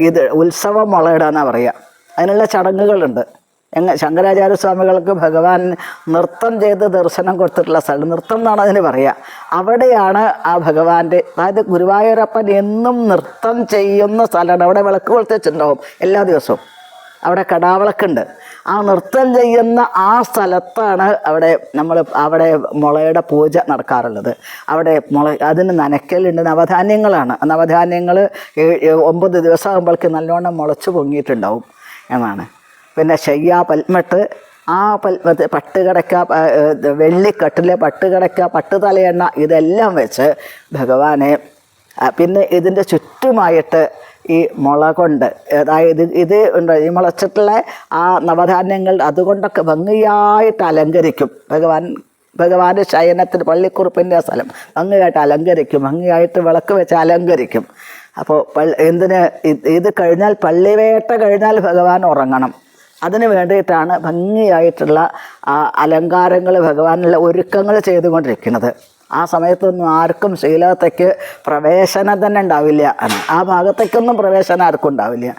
ഇത് ഉത്സവം മുളയിടുക എന്നാണ് പറയുക. അതിനുള്ള ചടങ്ങുകളുണ്ട്. ശങ്കരാചാര്യസ്വാമികൾക്ക് ഭഗവാൻ നൃത്തം ചെയ്ത് ദർശനം കൊടുത്തിട്ടുള്ള സ്ഥലം, നൃത്തം എന്നാണ് അതിന് പറയുക. അവിടെയാണ് ആ ഭഗവാന്റെ, അതായത് ഗുരുവായൂരപ്പൻ എന്നും നൃത്തം ചെയ്യുന്ന സ്ഥലമാണ്. അവിടെ വിളക്ക് കൊളുത്തിച്ചിട്ടുണ്ടാവും എല്ലാ ദിവസവും. അവിടെ കടാവിളക്കുണ്ട്. ആ നൃത്തം ചെയ്യുന്ന ആ സ്ഥലത്താണ് അവിടെ മുളയുടെ പൂജ നടക്കാറുള്ളത്. അവിടെ അതിന് നനയ്ക്കലുണ്ട്. നവധാന്യങ്ങളാണ്. നവധാന്യങ്ങൾ 9 ദിവസം ആകുമ്പോഴേക്ക് നല്ലോണം മുളച്ച് പൊങ്ങിയിട്ടുണ്ടാവും എന്നാണ്. പിന്നെ ശയ്യാപത്മത്ത്, ആ പത്മത്ത് പട്ടുകിടക്ക, വെള്ളിക്കട്ടിലെ പട്ടുകിടക്ക, പട്ടുതലയെണ്ണ ഇതെല്ലാം വെച്ച് ഭഗവാനെ, പിന്നെ ഇതിൻ്റെ ചുറ്റുമായിട്ട് ഈ മുള കൊണ്ട്, അതായത് ഇത് ഉണ്ട്, ഈ മുളച്ചിട്ടുള്ള ആ നവധാന്യങ്ങൾ അതുകൊണ്ടൊക്കെ ഭംഗിയായിട്ട് അലങ്കരിക്കും. ഭഗവാന്റെ ശയനത്തിന് പള്ളിക്കുറുപ്പിൻ്റെ സ്ഥലം ഭംഗിയായിട്ട് അലങ്കരിക്കും. ഭംഗിയായിട്ട് വിളക്ക് വെച്ച് അലങ്കരിക്കും. അപ്പോൾ ഇത് കഴിഞ്ഞാൽ പള്ളിവേട്ട കഴിഞ്ഞാൽ ഭഗവാൻ ഉറങ്ങണം. അതിന് വേണ്ടിയിട്ടാണ് ഭംഗിയായിട്ടുള്ള അലങ്കാരങ്ങൾ, ഭഗവാനുള്ള ഒരുക്കങ്ങൾ ചെയ്തുകൊണ്ടിരിക്കുന്നത്. ആ സമയത്തൊന്നും ആർക്കും ശ്രീലകത്തേക്ക് പ്രവേശനം തന്നെ ഉണ്ടാവില്ല. ആ ഭാഗത്തേക്കൊന്നും പ്രവേശനം ആർക്കും ഉണ്ടാവില്ല.